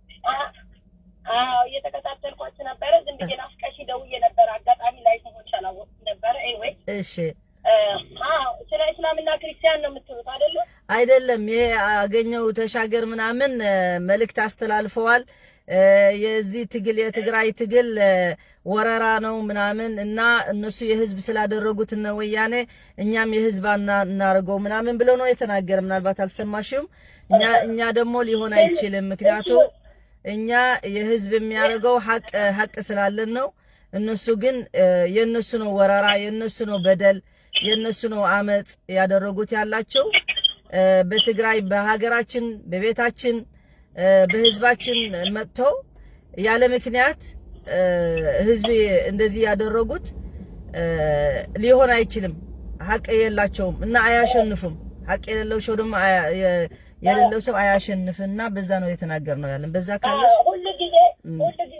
አዎ እየተከታተልኳችሁ ነበረ። ዝም ብዬ ናፍቀሽ ደውዬ ነበር። አጋጣሚ ላይ ሰዎች አላወቅኩም ነበር። ኤኒዌይ እሺ። ስለ እስላምና ክርስቲያን ነው የምትሉት አይደል? አይደለም። ይሄ አገኘው ተሻገር ምናምን መልእክት አስተላልፈዋል። የዚህ ትግል የትግራይ ትግል ወረራ ነው ምናምን እና እነሱ የህዝብ ስላደረጉት ነው ወያኔ እኛም የህዝብ እናርገው ምናምን ብለው ነው የተናገረ። ምናልባት አልሰማሽም። እኛ ደግሞ ሊሆን አይችልም፣ ምክንያቱም እኛ የህዝብ የሚያደርገው ሐቅ ስላለን ነው። እነሱ ግን የነሱ ነው ወረራ፣ የነሱ ነው በደል፣ የነሱ ነው አመጽ ያደረጉት ያላቸው በትግራይ በሀገራችን በቤታችን በህዝባችን መጥተው ያለ ምክንያት ህዝብ እንደዚህ ያደረጉት ሊሆን አይችልም። ሐቅ የላቸውም እና አያሸንፉም። ሐቅ የሌለው ሰው ደግሞ የሌለው ሰው አያሸንፍና በዛ ነው የተናገርነው ያለን። በዛ ካለሽ ሁሉ ጊዜ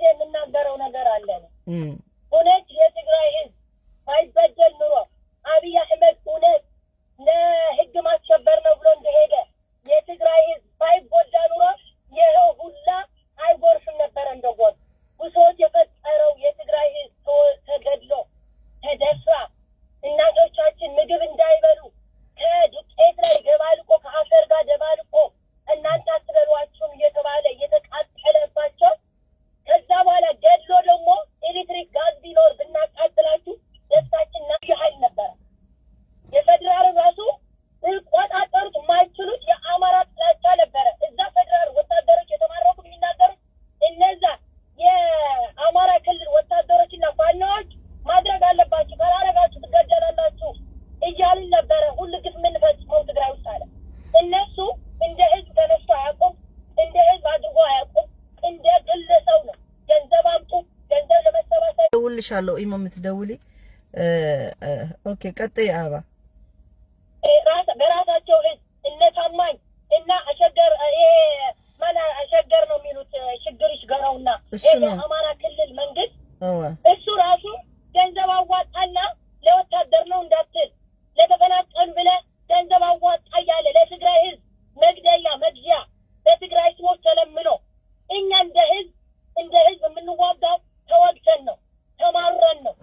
የምናገረው ነገር አለ። እውነት የትግራይ ህዝብ ባይበደል ኑሮ አብይ አህመድ እውነት ለህግ ማስከበር ነው ብሎ እንደሄደ የትግራይ ህዝብ ባይጎዳ ኑሮ ይሄው ሁላ አይጎርፍም ነበር። እንደጎር ብሶት የፈጠረው የትግራይ ህዝብ ተገድሎ ተደፍራ እናቶቻችን ምግብ እንዳይበሉ ከዱቄት ላይ ደባልቆ ከአፈር ጋር ደባልቆ እናንተ አትበሏቸውም እየተባለ እየተቃጠለባቸው ከዛ በኋላ ገድሎ ደግሞ ኤሌክትሪክ ጋዝ ቢኖር ብናቃጥላችሁ ደስታችን ናይል ነበረ። የፌደራል ራሱ ሊቆጣጠሩት የማይችሉት የአማራ ጥላቻ ነበረ። እዛ ፌደራል ወታደሮች የተማረኩ የሚናገሩት እነዛ የአማራ ክልል ወታደሮችና ፋኖዎች ማድረግ አለባችሁ፣ ካላረጋችሁ ትገደላላችሁ እያልን ነበረ። ሁሉ ግፍ የምንፈጽመው ትግራይ ውስጥ አለ። እነሱ እንደ ህዝብ ተነስቶ አያውቁም፣ እንደ ህዝብ አድርጎ አያውቁም። እንደ ግለሰው ነው። ገንዘብ አምጡ፣ ገንዘብ ለመሰባሰብ ደውልሻለሁ። ኢሞ የምትደውሊ ኦኬ። ቀጥይ አባ። በራሳቸው ህዝብ እነ ታማኝ እና አሸገር አሸገር ነው የሚሉት ችግር ይሽገረውና የአማራ ክልል መንግስት እሱ ራሱ ገንዘብ አዋጣና ለወታደር ነው እንዳትል ለተፈናቀሉ ብለህ ገንዘብ አዋጣ እያለ ለትግራይ ህዝብ መግዣ በትግራይ ስሞች ተለምኖ እኛ እንደ ህዝብ የምንዋጋው ተወግተን ነው፣ ተማረን ነው።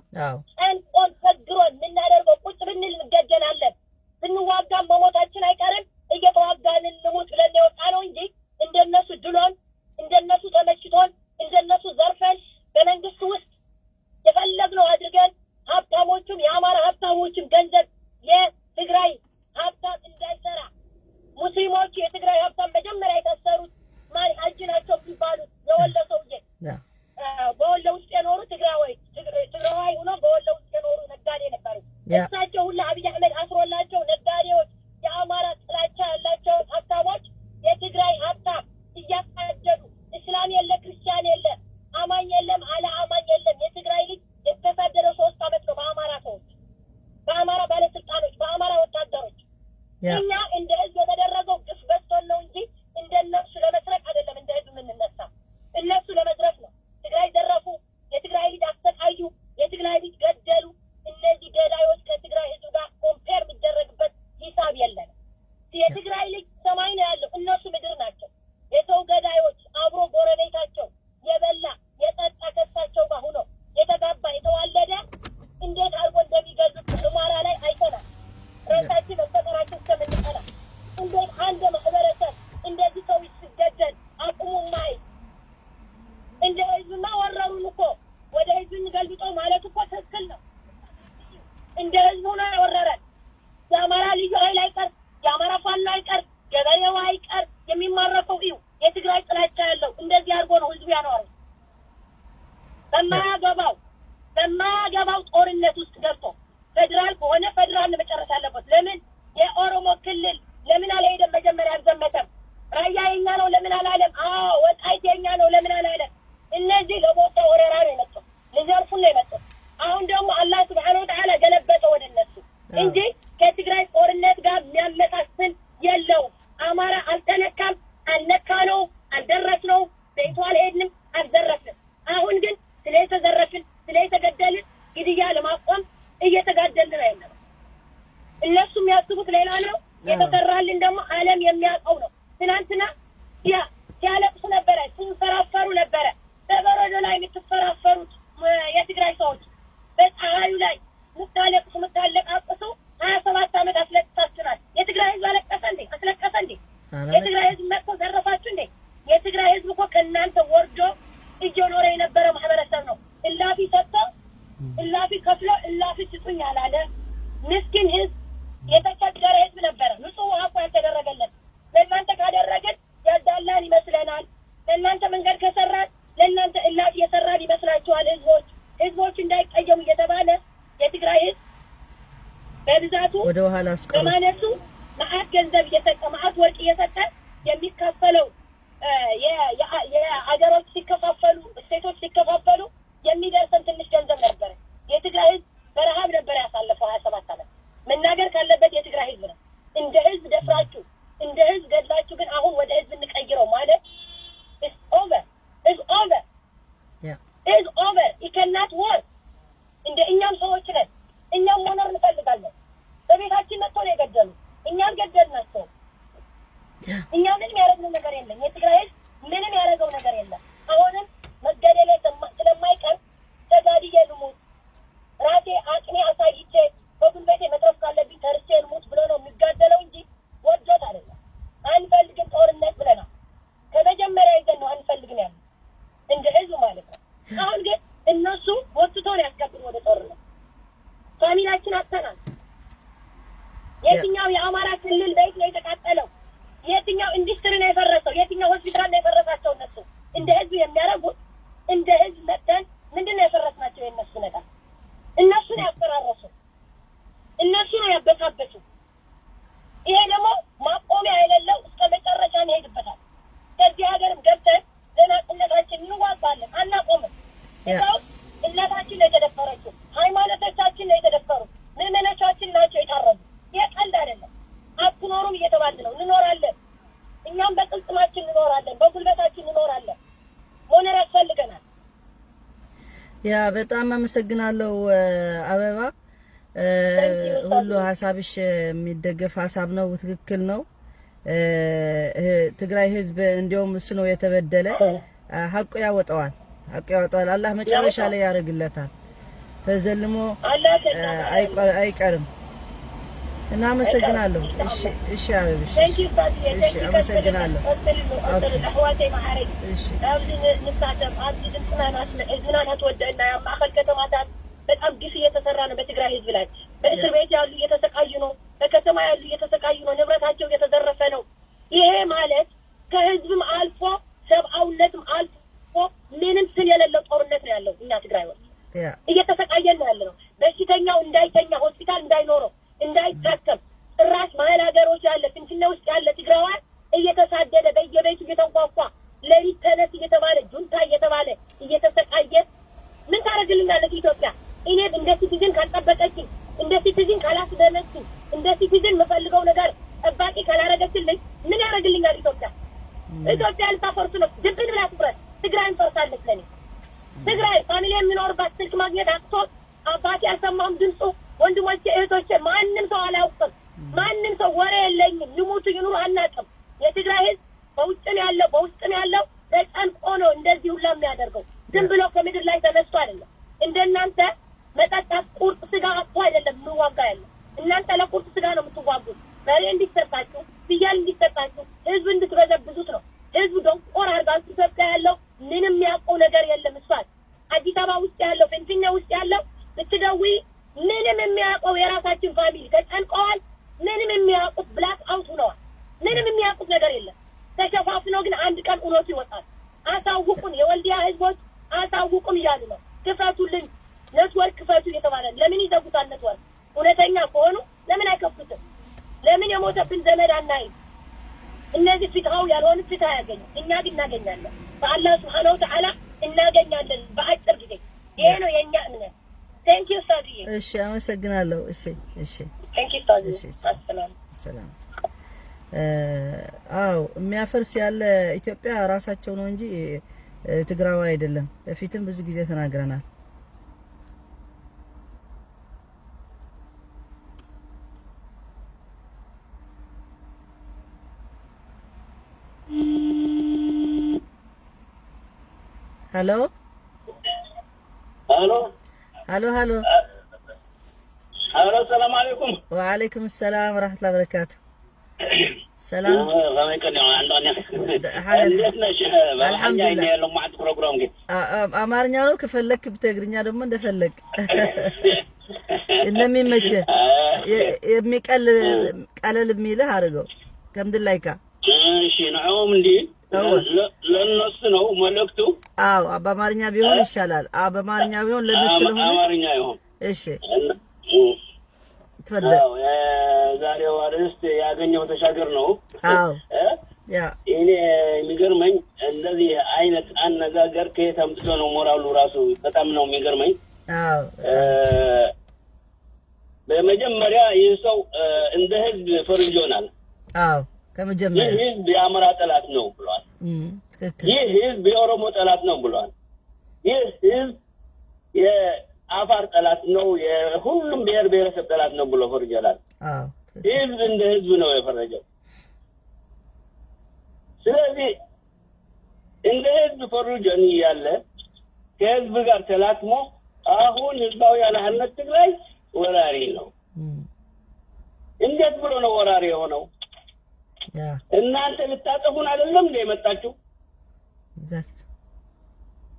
ጸንቆን ሰግሮን የምናደርገው ቁጭ ብንል እንገደላለን። ስንዋጋም መሞታችን አይቀርም። እየተዋጋን እንሙት ብለን የወጣ ነው እንጂ እንደነሱ ድሎን እንደነሱ ተመችቶን እንደነሱ ዘርፈን በመንግስት ውስጥ የፈለግነው አድርገን ሀብታሞቹም የአማራ ሀብታሞችም ገንዘብ የትግራይ እኛ እንደ ህዝብ የተደረገው ግፍ በዝቶን ነው እንጂ እንደነሱ ለመስረቅ አይደለም። እንደ ህዝብ የምንነሳ እነሱ ለመዝረፍ ነው። ትግራይ ዘረፉ፣ የትግራይ ልጅ አሰቃዩ፣ የትግራይ ልጅ ገደሉ። እነዚህ ገዳዮች ከትግራይ ህዝብ ጋር ኮምፔር የሚደረግበት ሂሳብ የለም። የትግራይ ልጅ ሰማይ ነው ያለው፣ እነሱ ምድር ናቸው። የሰው ገዳዮች አብሮ ጎረቤታቸው የበላ የጠጣ ከሳቸው ጋር ሆኖ የተጋባ የተዋለደ እንዴት አድርጎ እንደሚገዙት ሁመራ ላይ አይተናል። ራሳችን መፈጠራችን እስከምንጠላ እንዴት አንድ ማህበረሰብ እንደዚህ ሰው ሲገደል አቁሙ ማየት እንደ ህዝብና ወረሩን እኮ ወደ ህዝብ እንገልብጦ ማለት እኮ ትክክል ነው። እንደ ህዝቡ ነው ያወረረን። የአማራ ልዩ ኃይል አይቀር፣ የአማራ ፋኖ አይቀር፣ ገበሬው አይቀር፣ የሚማረከው እዩ የትግራይ ጥላቻ ያለው እንደዚህ አድርጎ ነው ህዝቡ ያኖረው። በማያገባው ጦርነት ውስጥ ገብቶ ፌደራል ከሆነ ፌደራል መጨረስ አለበት። ለምን የኦሮሞ ክልል ለምን አልሄደም? መጀመሪያ አልዘመተም። ራያ የኛ ነው ለምን አላለም? ወልቃይት የኛ ነው ለምን አላለም? እነዚህ ለቦታ ወረራ ነው የመጡት፣ ሊዘርፉን ነው የመጡት። አሁን ደግሞ አላህ ሱብሓነሁ ወተዓላ ገለበጠ ወደ እነሱ እንጂ ከትግራይ ጦርነት ጋር የሚያመሳስል የለውም። አማራ አልተነካም፣ አልነካነው፣ አልደረስነው፣ ቤቱ አልሄድንም፣ አልዘረፍንም። አሁን ግን ስለተዘረፍን ስለተገደልን ግድያ ለማቆም እየተጋደልን ነው ያለው። እነሱ የሚያስቡት ሌላ ነው፣ የተሰራልን ደግሞ ዓለም የሚያውቀው ነው። ትናንትና ሲያለቅሱ ነበረ፣ ሲንፈራፈሩ ነበረ። በበረዶ ላይ የምትፈራፈሩት የትግራይ ሰዎች በፀሐዩ ላይ ምታለቅሱ ምታለቃቅሱ 27 ዓመት አስለቅሳችኋል። የትግራይ ህዝብ አለቀሰ እንዴ? አስለቀሰ እንዴ? የትግራይ ህዝብ መጥቶ ዘረፋችሁ እንዴ? የትግራይ ህዝብ እኮ ከእናንተ ወርዶ እየኖረ የነበረ ማህበረሰብ ነው። እላፊ ሰጥቶ እላፊ ከፍሎ እላፊ ስጡኝ አላለ። ምስኪን ህዝብ፣ የተቸገረ ህዝብ ነበረ። ንጹህ ውሃ እኮ ያልተደረገለት። ለእናንተ ካደረግን ያዳላን ይመስለናል። ለእናንተ መንገድ ከሰራን ለእናንተ እላፊ የሰራን ይመስላችኋል። ህዝቦች እንዳይቀየሙ እየተባለ የትግራይ ህዝብ በብዛቱ ወደ ኋላ አስቀሩት። በማነሱ መዓት ገንዘብ እየሰጠ መዓት ወርቅ እየሰጠ የሚከፈለው የአገሮች ሲከፋፈሉ ስቴቶች ሲከፋፈሉ የሚደርሰን ትንሽ ገንዘብ ነበር። የትግራይ ህዝብ በረሃብ ነበር ያሳለፈው 27 ዓመት። መናገር ካለበት የትግራይ ህዝብ ነው። እንደ ህዝብ ደፍራችሁ እንደ ህዝብ ገድላችሁ ግን አሁን ወደ ህዝብ እንቀይረው ማለት is over. It cannot work. እንደ እኛም ሰዎች ነን። እኛም መኖር እንፈልጋለን። በቤታችን መጥቶ ነው የገደሉ። እኛም ገደልናቸው። እኛ ምንም ያደረግነው ነገር የለም። የትግራይ ህዝብ ምንም ያደረገው ነገር የለም። አሁንም መገደል ስለማይቀር ተጋድዬ ልሙት፣ ራሴ አቅሜ አሳይቼ በጉልበቴ መትረፍ ካለብኝ ተርቼ ልሙት ብሎ ነው የሚጋደለው እንጂ ወዶት አይደለም። አንፈልግም ጦርነት ብለናል። ከመጀመሪያ ይዘን ነው አንፈልግም ያለው እንደ ህዝብ ማለት ነው። አሁን ግን እነሱ ወጥቶ ነው ያስገቡን ወደ ጦርነት። ፋሚላችን አጥተናል። የትኛው የአማራ ክልል ቤት ነው የተቃጠለው? የትኛው ኢንዱስትሪ ነው የፈረሰው? የትኛው ሆስፒታል ነው የፈረሳቸው? እነሱ እንደ ህዝብ የሚያደርጉት እንደ ህዝብ መጥተን ምንድን ነው የፈረስናቸው? የእነሱ ነገር እነሱ ነው ያፈራረሱ፣ እነሱ ነው ያበሳበሱ። ይሄ ደግሞ ማቆሚያ የሌለው እስከ መጨረሻ እንሄድበታል። ከዚህ ሀገርም ገብተን ለናጽነታችን እንዋጋለን፣ አናቆምም። እዛው እናታችን ነው የተደፈረችው፣ ሃይማኖቶቻችን ነው የተደፈሩ፣ ምዕመኖቻችን ናቸው የታረዱ። ይህ ቀልድ አይደለም። አትኖሩም እየተባልን ነው። እንኖራለን። እኛም በቅልጥማችን እንኖራለን፣ በጉልበታችን እንኖራለን። መኖር ያስፈልገናል። ያ በጣም አመሰግናለሁ አበባ። ሁሉ ሀሳብሽ የሚደገፍ ሀሳብ ነው፣ ትክክል ነው። ትግራይ ህዝብ እንዲያውም እሱ ነው የተበደለ። ሀቁ ያወጣዋል፣ አላህ መጨረሻ ላይ ያደርግለታል። ተዘልሞ አይቀርም። እና አመሰግናለሁ። እሺ አበብሽ፣ እሺ አመሰግናለሁ። በጣም ግፍ እየተሰራ ነው በትግራይ ህዝብ ላይ። በእስር ቤት ያሉ እየተሰቃዩ ነው፣ በከተማ ያሉ እየተሰቃዩ ነው፣ ንብረታቸው እየተዘረፈ ነው። ይሄ ማለት ከህዝብም አልፎ ሰብአውነትም አልፎ ምንም ስል የሌለው ጦርነት ነው ያለው። እኛ ትግራይ ውስጥ እየተሰቃየን ነው ያለነው። በሽተኛው እንዳይተኛ፣ ሆስፒታል እንዳይኖረው፣ እንዳይታከም ጭራሽ መሀል ሀገሮች ያለ ፍንፍኔ ውስጥ ያለ ትግራዋይ እየተሳደደ በየቤቱ እየተንኳኳ ሌሊት ተነስ እየተባለ ጁንታ እየተባለ እየተሰቃየ ምን ታደርግልናለች ኢትዮጵያ? እኔ እንደ ሲቲዝን ካልጠበቀችኝ፣ እንደ ሲቲዝን ካላስደነችኝ፣ እንደ ሲቲዝን የምፈልገው ነገር ጠባቂ ካላረገችልኝ ምን ያረግልኛል? ኢትዮጵያ ልታፈርሱ ነው። ድብን ብላ ትፍረስ። ትግራይ እንፈርሳለች። ለኔ ትግራይ ፋሚሊ የሚኖርባት ስልክ ማግኘት አቅቶት አባቴ አልሰማም ድምፁ። ወንድሞቼ እህቶቼ ማንም ሰው አላውቅም። ማንም ሰው ወሬ የለኝም። ይሙቱ ይኑሩ አናውቅም። የትግራይ ህዝብ በውጭ ነው ያለው፣ በውስጥ ነው ያለው። ተጨንቆ ነው እንደዚህ ሁላ የሚያደርገው። ዝም ብሎ ከምድር ላይ ተነስቶ አይደለም። እንደናንተ መጠጣት ቁርጥ ስጋ አጥቶ አይደለም ምዋጋ ያለው። እናንተ ለቁርጥ ስጋ ነው የምትዋጉት። በሬ እንዲሰጣችሁ፣ ፍየል እንዲሰጣችሁ፣ ህዝብ እንድትበዘብዙት ነው። ህዝቡ ደንቆር አድርጋችሁ ኢትዮጵያ ያለው ምንም የሚያውቀው ነገር የለም። እሷት አዲስ አበባ ውስጥ ያለው ፍንፍኔ ውስጥ ያለው ብትደውይ ምንም የሚያውቀው የራሳችን ፋሚሊ ተጨንቀዋል። ምንም የሚያውቁት ብላክ አውት ሆነዋል። ምንም የሚያውቁት ነገር የለም። ተሸፋፍነው ግን አንድ ቀን እውነቱ ይወጣል። አሳውቁን፣ የወልዲያ ህዝቦች አሳውቁም እያሉ ነው። ክፈቱልኝ፣ ኔትወርክ ክፈቱ እየተባለ ለምን ይዘጉታል? ኔትወርክ እውነተኛ ከሆኑ ለምን አይከፍቱትም? ለምን የሞተብን ዘመድ አናይም? እነዚህ ፍትሃው ያልሆኑ ፍትሃ ያገኙ፣ እኛ ግን እናገኛለን። በአላህ ሱብሓነሁ ወተዓላ እናገኛለን በአጭር ጊዜ። ይሄ ነው የኛ እምነት። ቴንክ ዩ ሳዲዬ። እሺ አመሰግናለሁ። እሺ ቴንክ ዩ ሳዲዬ። ሰላም። አዎ የሚያፈርስ ያለ ኢትዮጵያ ራሳቸው ነው እንጂ ትግራዋ አይደለም። በፊትም ብዙ ጊዜ ተናግረናል። ሄሎ ሰላም አለይኩም። ወአለይኩም ሰላም ወራህመቱላሂ ወበረካቱ። ሰላም አማርኛ ነው ከፈለክ በትግርኛ ደግሞ እንደፈለክ እንደሚመች ቀለል የሚልህ አድርገው ከምድላይካ። እሺ ነውም እንዴ ለነሱ ነው መልእክቱ። አዎ በአማርኛ ቢሆን ይሻላል። በአማርኛ ቢሆን ለነሱ ነው። አማርኛ ይሁን። እሺ ተፈደል። ዛሬው አርዕስት ያገኘው ተሻገር ነው። አዎ እኔ የሚገርመኝ እንደዚህ አይነት አነጋገር ከየት አምጥቶ ነው? ሞራሉ ራሱ በጣም ነው የሚገርመኝ። አዎ በመጀመሪያ ይህ ሰው እንደ ህዝብ ፈርጆናል። አዎ ከመጀመሪያ ይህ ህዝብ የአማራ ጠላት ነው ብሏል። ይህ ህዝብ የኦሮሞ ጠላት ነው ብሏል። ይህ ህዝብ የአፋር ጠላት ነው፣ የሁሉም ብሔር ብሔረሰብ ጠላት ነው ብሎ ፈርጆናል። ህዝብ እንደ ህዝብ ነው የፈረጀው። ስለዚህ እንደ ህዝብ ፈርጆን ያለ ከህዝብ ጋር ተላትሞ አሁን ህዝባዊ ያለህነት ትግራይ ወራሪ ነው። እንዴት ብሎ ነው ወራሪ የሆነው? እናንተ ልታጠፉን አይደለም እንደ የመጣችሁ? ኤግዛክት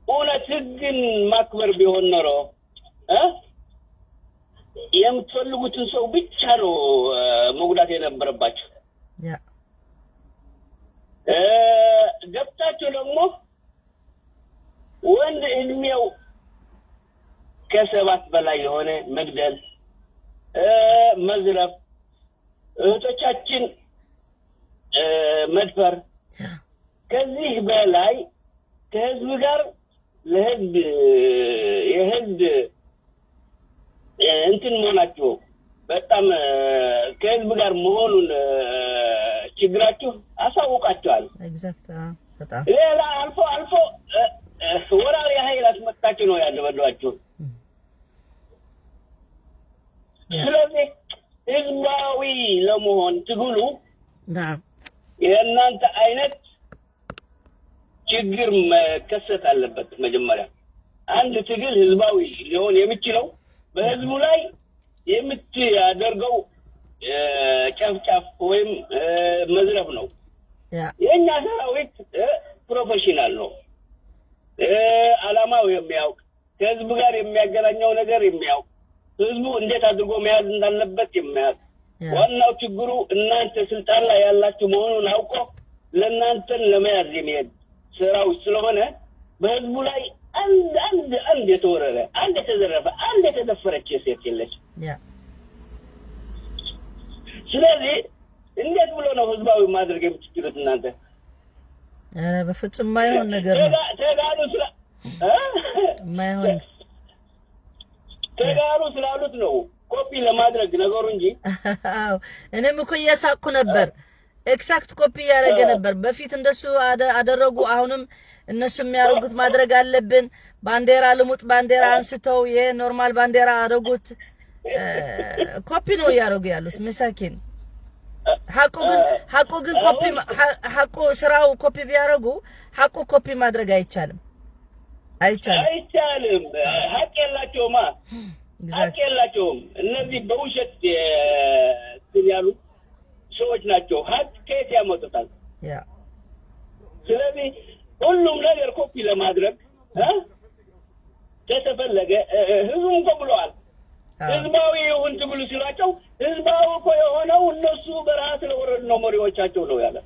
እውነት ህግን ማክበር ቢሆን ኖሮ የምትፈልጉትን ሰው ብቻ ነው መጉዳት የነበረባችሁ። ገብታችሁ ደግሞ ወንድ እድሜው ከ7 በላይ የሆነ መግደል፣ መዝረፍ፣ እህቶቻችን መድፈር፣ ከዚህ በላይ ከህዝብ ጋር ለህዝብ የህዝብ እንትን መሆናችሁ በጣም ከህዝብ ጋር መሆኑን ችግራችሁ አሳውቃችኋል። ኤግዛክት በጣም ሌላ አልፎ ወራሪ ኃይል አስመጣችሁ ነው ያደበሏችሁ። ስለዚህ ህዝባዊ ለመሆን ትግሉ የእናንተ አይነት ችግር መከሰት አለበት። መጀመሪያ አንድ ትግል ህዝባዊ ሊሆን የሚችለው በህዝቡ ላይ የምትያደርገው ጨፍጫፍ ወይም መዝረፍ ነው። የኛ ሰራዊት ፕሮፌሽናል ነው። አላማው የሚያውቅ ከህዝብ ጋር የሚያገናኘው ነገር የሚያውቅ ህዝቡ እንዴት አድርጎ መያዝ እንዳለበት የሚያውቅ ዋናው ችግሩ እናንተ ስልጣን ላይ ያላችሁ መሆኑን አውቆ ለእናንተን ለመያዝ የሚሄድ ሰራዊት ስለሆነ በህዝቡ ላይ አንድ የተወረረ፣ አንድ የተዘረፈ፣ አንድ የተደፈረች ሴት የለች። ስለዚህ እንዴት ብሎ ነው ህዝባዊ ማድረግ የምትችሉት እናንተ? አረ በፍጹም ማይሆን ነገር ነው። ተጋሩ ስላሉት ነው ኮፒ ለማድረግ ነገሩ እንጂ አዎ እኔም እኮ እያሳኩ ነበር ኤክሳክት ኮፒ ያደረገ ነበር በፊት እንደሱ አደረጉ አሁንም እነሱ የሚያደርጉት ማድረግ አለብን ባንዲራ ልሙጥ ባንዲራ አንስተው የኖርማል ባንዲራ አደረጉት ኮፒ ነው ያደረጉ ያሉት መሳኪን ሐቁ ግን ኮፒ ሐቁ ስራው ኮፒ ቢያደርጉ ሐቁ ኮፒ ማድረግ አይቻልም ሐቅ የላቸውማ ሐቅ የላቸውም እነዚህ በውሸት ያሉ ሰዎች ናቸው ሐቅ ከየት ያመጡታል ያ ስለዚህ ሁሉም ነገር ኮፒ ለማድረግ ከተፈለገ ህዝቡም እኮ ብለዋል ህዝባዊ ይሁን ትብሉ ሲላቸው ህዝባዊ እኮ የሆነው እነሱ በረሃ ስለወረዱ ነው መሪዎቻቸው ነው ያለ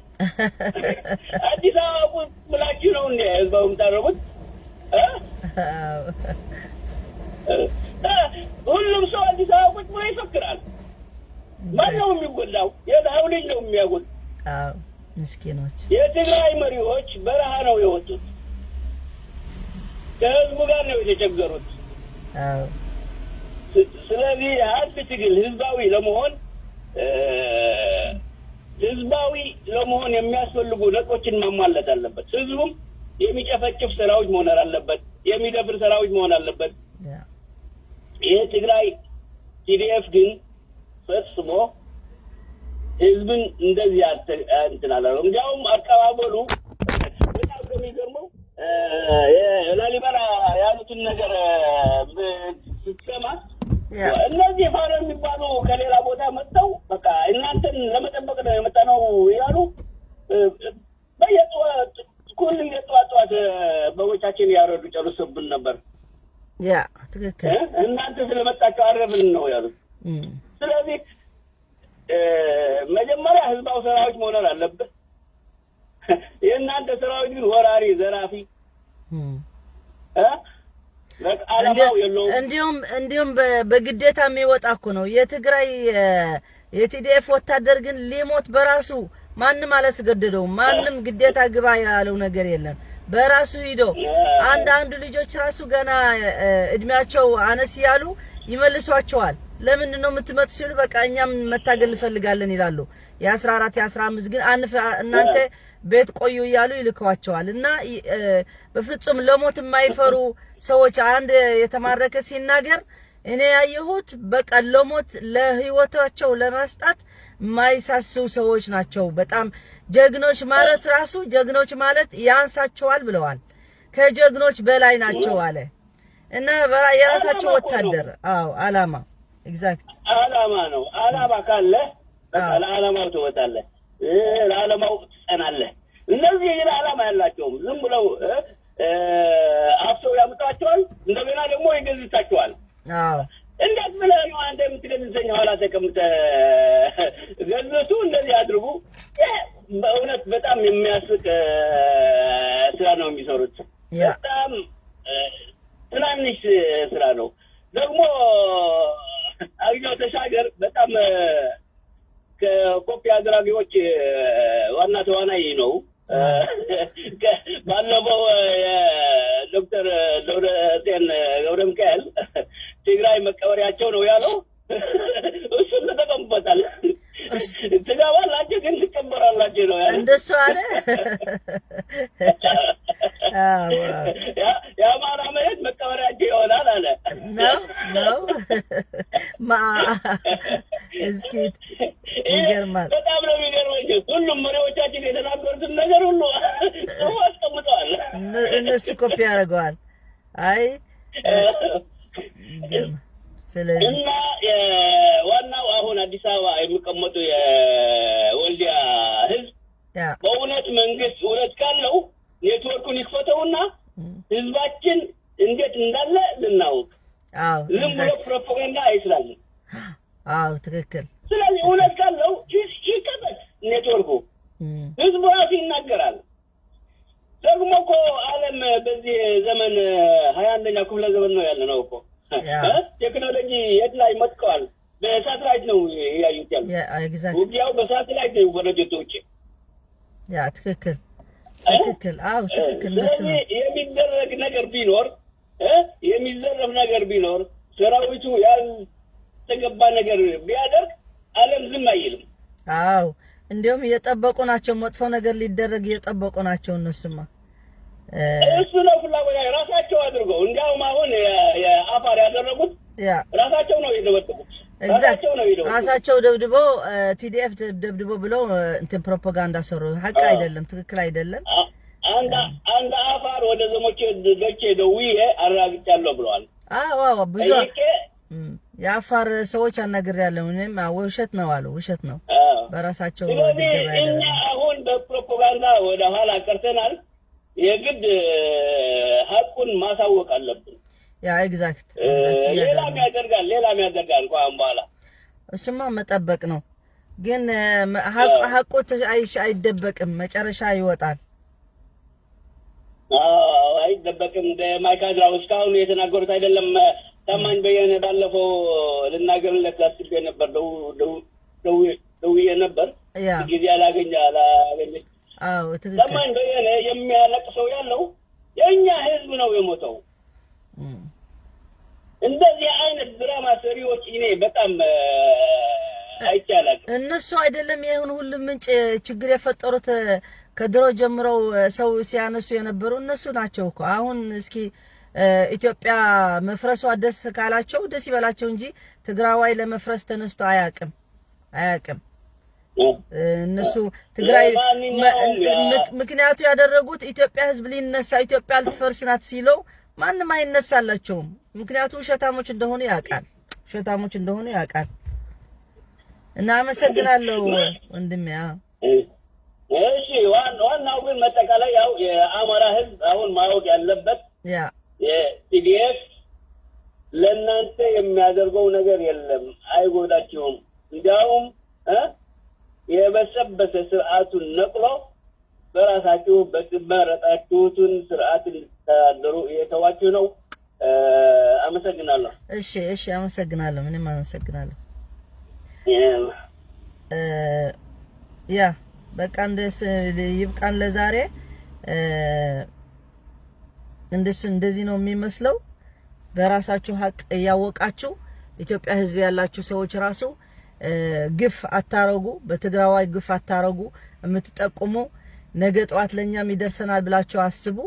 አዲስ አበባ ብላችሁ ነው እንደ ህዝባዊ የምታደርጉት ሁሉም ሰው አዲስ አበባ ቁጭ ብሎ ይፈክራል ማነው የሚጎዳው የድሃው ልጅ ነው የሚያጎል ምስኪኖች የትግራይ መሪዎች በረሃ ነው የወጡት ከህዝቡ ጋር ነው የተቸገሩት ስለዚህ አንድ ትግል ህዝባዊ ለመሆን የሚያስፈልጉ ነጥቦችን ማሟላት አለበት ህዝቡም የሚጨፈጭፍ ሰራዊት መሆን አለበት የሚደፍር ሰራዊት መሆን አለበት የትግራይ ቲዲኤፍ ግን ፈጽሞ ህዝብን እንደዚህ እንትናለው እንዲያውም አቀባበሉ በጣም የሚገርመው ላሊበላ ያሉትን ነገር ስትሰማ እነዚህ ፋኖ የሚባሉ ከሌላ ቦታ መጥተው በቃ እናንተን ለመጠበቅ ነው የመጣነው ያሉ በየጠዋት በቦቻችን ያረዱ ጨርሰብን ነበር ያ ትክክል እናንተ ስለመጣችሁ አረብን ነው ያሉት ስለዚህ መጀመሪያ ህዝባው ሰራዊት መሆን አለበት የእናንተ ሰራዊት ግን ወራሪ ዘራፊ እንዲሁም በግዴታ የሚወጣ እኮ ነው የትግራይ የቲዲኤፍ ወታደር ግን ሊሞት በራሱ ማንም አላስገደደውም ማንም ግዴታ ግባ ያለው ነገር የለም በራሱ ሂዶ አንድ ልጆች ራሱ ገና እድሜያቸው አነስ ያሉ ይመልሷቸዋል ለምን ነው የምትመጡ ሲሉ በቃ እኛም መታገል እንፈልጋለን ይላሉ የ14 የ15 ግን እናንተ ቤት ቆዩ ይያሉ ይልከዋቸዋል እና በፍጹም ለሞት የማይፈሩ ሰዎች አንድ የተማረከ ሲናገር እኔ ያየሁት በቃ ለሞት ለህይወታቸው ለማስጣት ማይሳሱ ሰዎች ናቸው በጣም ጀግኖች ማለት ራሱ ጀግኖች ማለት ያንሳቸዋል ብለዋል ከጀግኖች በላይ ናቸው አለ እና የራሳቸው ወታደር አላማ ኤግዛክት አላማ ነው አላማ ካለ በቃ ለዓላማው ትወጣለህ ለዓላማው ትጸናለህ እነዚህ ግን አላማ ያላቸውም ዝም ብለው አፍሰው ያምጣቸዋል እንደገና ደግሞ ይገዝታቸዋል እንዴት ብለህ ነው አንተ የምትገዝተኝ ኋላ ተቀምጠህ ገዝቱ እንደዚህ አድርጉ በእውነት በጣም የሚያስቅ ስራ ነው የሚሰሩት በጣም ትናንሽ ስራ ነው ደግሞ አብያው ተሻገር በጣም ከኮፒ አድራጊዎች ዋና ተዋናይ ነው ባለፈው ዶክተር ደብረጽዮን ገብረ ሚካኤል ትግራይ መቀበሪያቸው ነው ያለው እሱን ተቀምጦታል ትገባላችሁ ግን ትቀበራላችሁ ነው ያለው እንደሱ አለ የአማራ መሬት መቀበሪያቸው ይሆናል አለ ነው እስኪ ይገርማል በጣም ነው የሚገርመኝ ሁሉም መሪዎቻችን የተናገሩትን ነገር ሁሉ አስቀምጠዋል እነሱ ኮፒ ያደርገዋል አይ ስለዚህ እና ዋናው አሁን አዲስ አበባ የሚቀመጡ የወልዲያ ህዝብ በእውነት መንግስት እውነት ካለው ኔትወርኩን ይክፈተውና ህዝባችን እንዴት እንዳለ ልናውቅ ዝም ብሎ ፕሮፓጋንዳ አይስላልን ትክክል ስለዚህ እውነት ካለው ይከፈት ኔትወርኩ ህዝቡ ራሱ ይናገራል ደግሞ እኮ ዓለም በዚህ ዘመን 21ኛው ክፍለ ዘመን ነው ያለ ነው እኮ ቴክኖሎጂ የት ላይ መጥቷል በሳተላይት ነው ያዩት ያለው ውጊያው በሳተላይት ነው ወረጀት ውጪ ትክክል ትክክል የሚደረግ ነገር ቢኖር የሚዘረፍ ነገር ቢኖር ሰራዊቱ ያልተገባ ነገር ቢያደርግ ዓለም ዝም አይልም። አዎ እንዲያውም እየጠበቁ ናቸው፣ መጥፎ ነገር ሊደረግ እየጠበቁ ናቸው እነሱማ። እሱ ነው ፍላጎት ራሳቸው አድርገው እንዲያውም አሁን የአፋር ያደረጉት ራሳቸው ነው የደበደቡት። ራሳቸው ደብድበው ቲዲኤፍ ደብድበው ብለው እንትን ፕሮፓጋንዳ ሰሩ። ሀቅ አይደለም፣ ትክክል አይደለም። አንድ አፋር ወደ ዘሞቼ ደቼ ደውዬ አረጋግጫለሁ ብለዋል። አዎ ብዙ የአፋር ሰዎች አናግሬያለሁ። እኔም ውሸት ነው አሉ፣ ውሸት ነው በራሳቸው። እኛ አሁን በፕሮፓጋንዳ ወደ ኋላ ቀርተናል። የግድ ሀቁን ማሳወቅ አለብን። ያ ኤግዛክት ሌላም ያደርጋል እንኳን በኋላ እሱማ መጠበቅ ነው። ግን ሀቁ አይደበቅም፣ መጨረሻ ይወጣል። አይደበቅም። እንደ ማይካድራው እስካሁን የተናገሩት አይደለም። ታማኝ በየነ ባለፈው ልናገርለት አስቤ ነበር፣ ደውዬ ነበር ጊዜ አላገኘ። አዎ ትክክል። ታማኝ በየነ የሚያለቅሰው ያለው የኛ ህዝብ ነው የሞተው። እንደዚህ አይነት ድራማ ሰሪዎች እኔ በጣም አይቻላል። እነሱ አይደለም ይሄን ሁሉ ምንጭ ችግር የፈጠሩት ከድሮ ጀምረው ሰው ሲያነሱ የነበሩ እነሱ ናቸው እኮ። አሁን እስኪ ኢትዮጵያ መፍረሷ ደስ ካላቸው ደስ ይበላቸው እንጂ ትግራዋይ ለመፍረስ ተነስቶ አያውቅም። እነሱ ትግራይ ምክንያቱ ያደረጉት ኢትዮጵያ ህዝብ ሊነሳ ኢትዮጵያ ልትፈርስ ናት ሲለው ማንም አይነሳላቸውም። ምክንያቱም ውሸታሞች እንደሆኑ ያውቃል። እና አመሰግናለሁ ወንድሜ። እሺ ዋናው ግን መጠቃላይ ያው የአማራ ህዝብ አሁን ማወቅ ያለበት የቲዲኤፍ ለእናንተ የሚያደርገው ነገር የለም፣ አይጎዳችሁም። እንዲያውም የበሰበሰ ስርዓቱን ነቅሎ በራሳችሁ በመረጣችሁትን ስርዓት እንድትተዳደሩ እየተዋችሁ ነው። አመሰግናለሁ። እሺ አመሰግናለሁ። ምንም አመሰግናለሁ። ያ በቃ ይብቃን ለዛሬ። እንደዚህ ነው የሚመስለው። በራሳችሁ ሀቅ እያወቃችሁ ኢትዮጵያ ህዝብ ያላችሁ ሰዎች ራሱ ግፍ አታረጉ፣ በትግራዋይ ግፍ አታረጉ። የምትጠቁሙ ነገ ጧት ለኛም ይደርሰናል ብላችሁ አስቡ።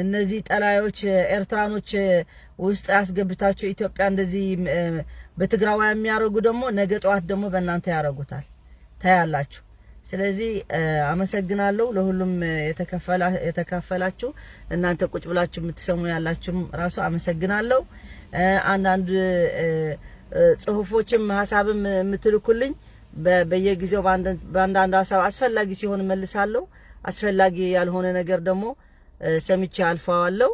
እነዚህ ጠላዮች ኤርትራኖች ውስጥ ያስገብታችሁ ኢትዮጵያ እንደዚህ በትግራዋይ የሚያረጉ ደግሞ ነገ ጧት ደግሞ በእናንተ ያረጉታል፣ ታያላችሁ። ስለዚህ አመሰግናለሁ ለሁሉም የተካፈላችሁ። እናንተ ቁጭ ብላችሁ የምትሰሙ ያላችሁ ራሱ አመሰግናለሁ። አንዳንድ ጽሁፎችም ሐሳብም የምትልኩልኝ በየጊዜው በአንዳንድ ሐሳብ አስፈላጊ ሲሆን መልሳለሁ፣ አስፈላጊ ያልሆነ ነገር ደግሞ ሰምቼ አልፈዋለሁ።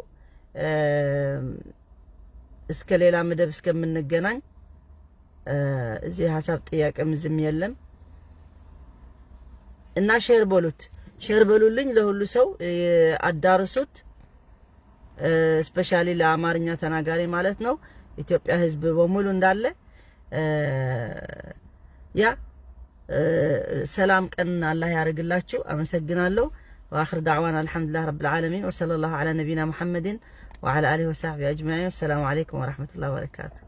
እስከ ሌላ መደብ እስከምንገናኝ እዚህ ሐሳብ ጥያቄም ዝም የለም እና ሼር በሉልኝ፣ ለሁሉ ሰው አዳርሱት። ስፔሻሊ ለአማርኛ ተናጋሪ ማለት ነው። ኢትዮጵያ ህዝብ በሙሉ እንዳለ ሰላም ቀን አላህ ያርግላችሁ። አመሰግናለሁ። واخر دعوانا الحمد لله رب العالمين وصلى الله على نبينا محمد وعلى اله وصحبه اجمعين. والسلام عليكم ورحمه الله وبركاته.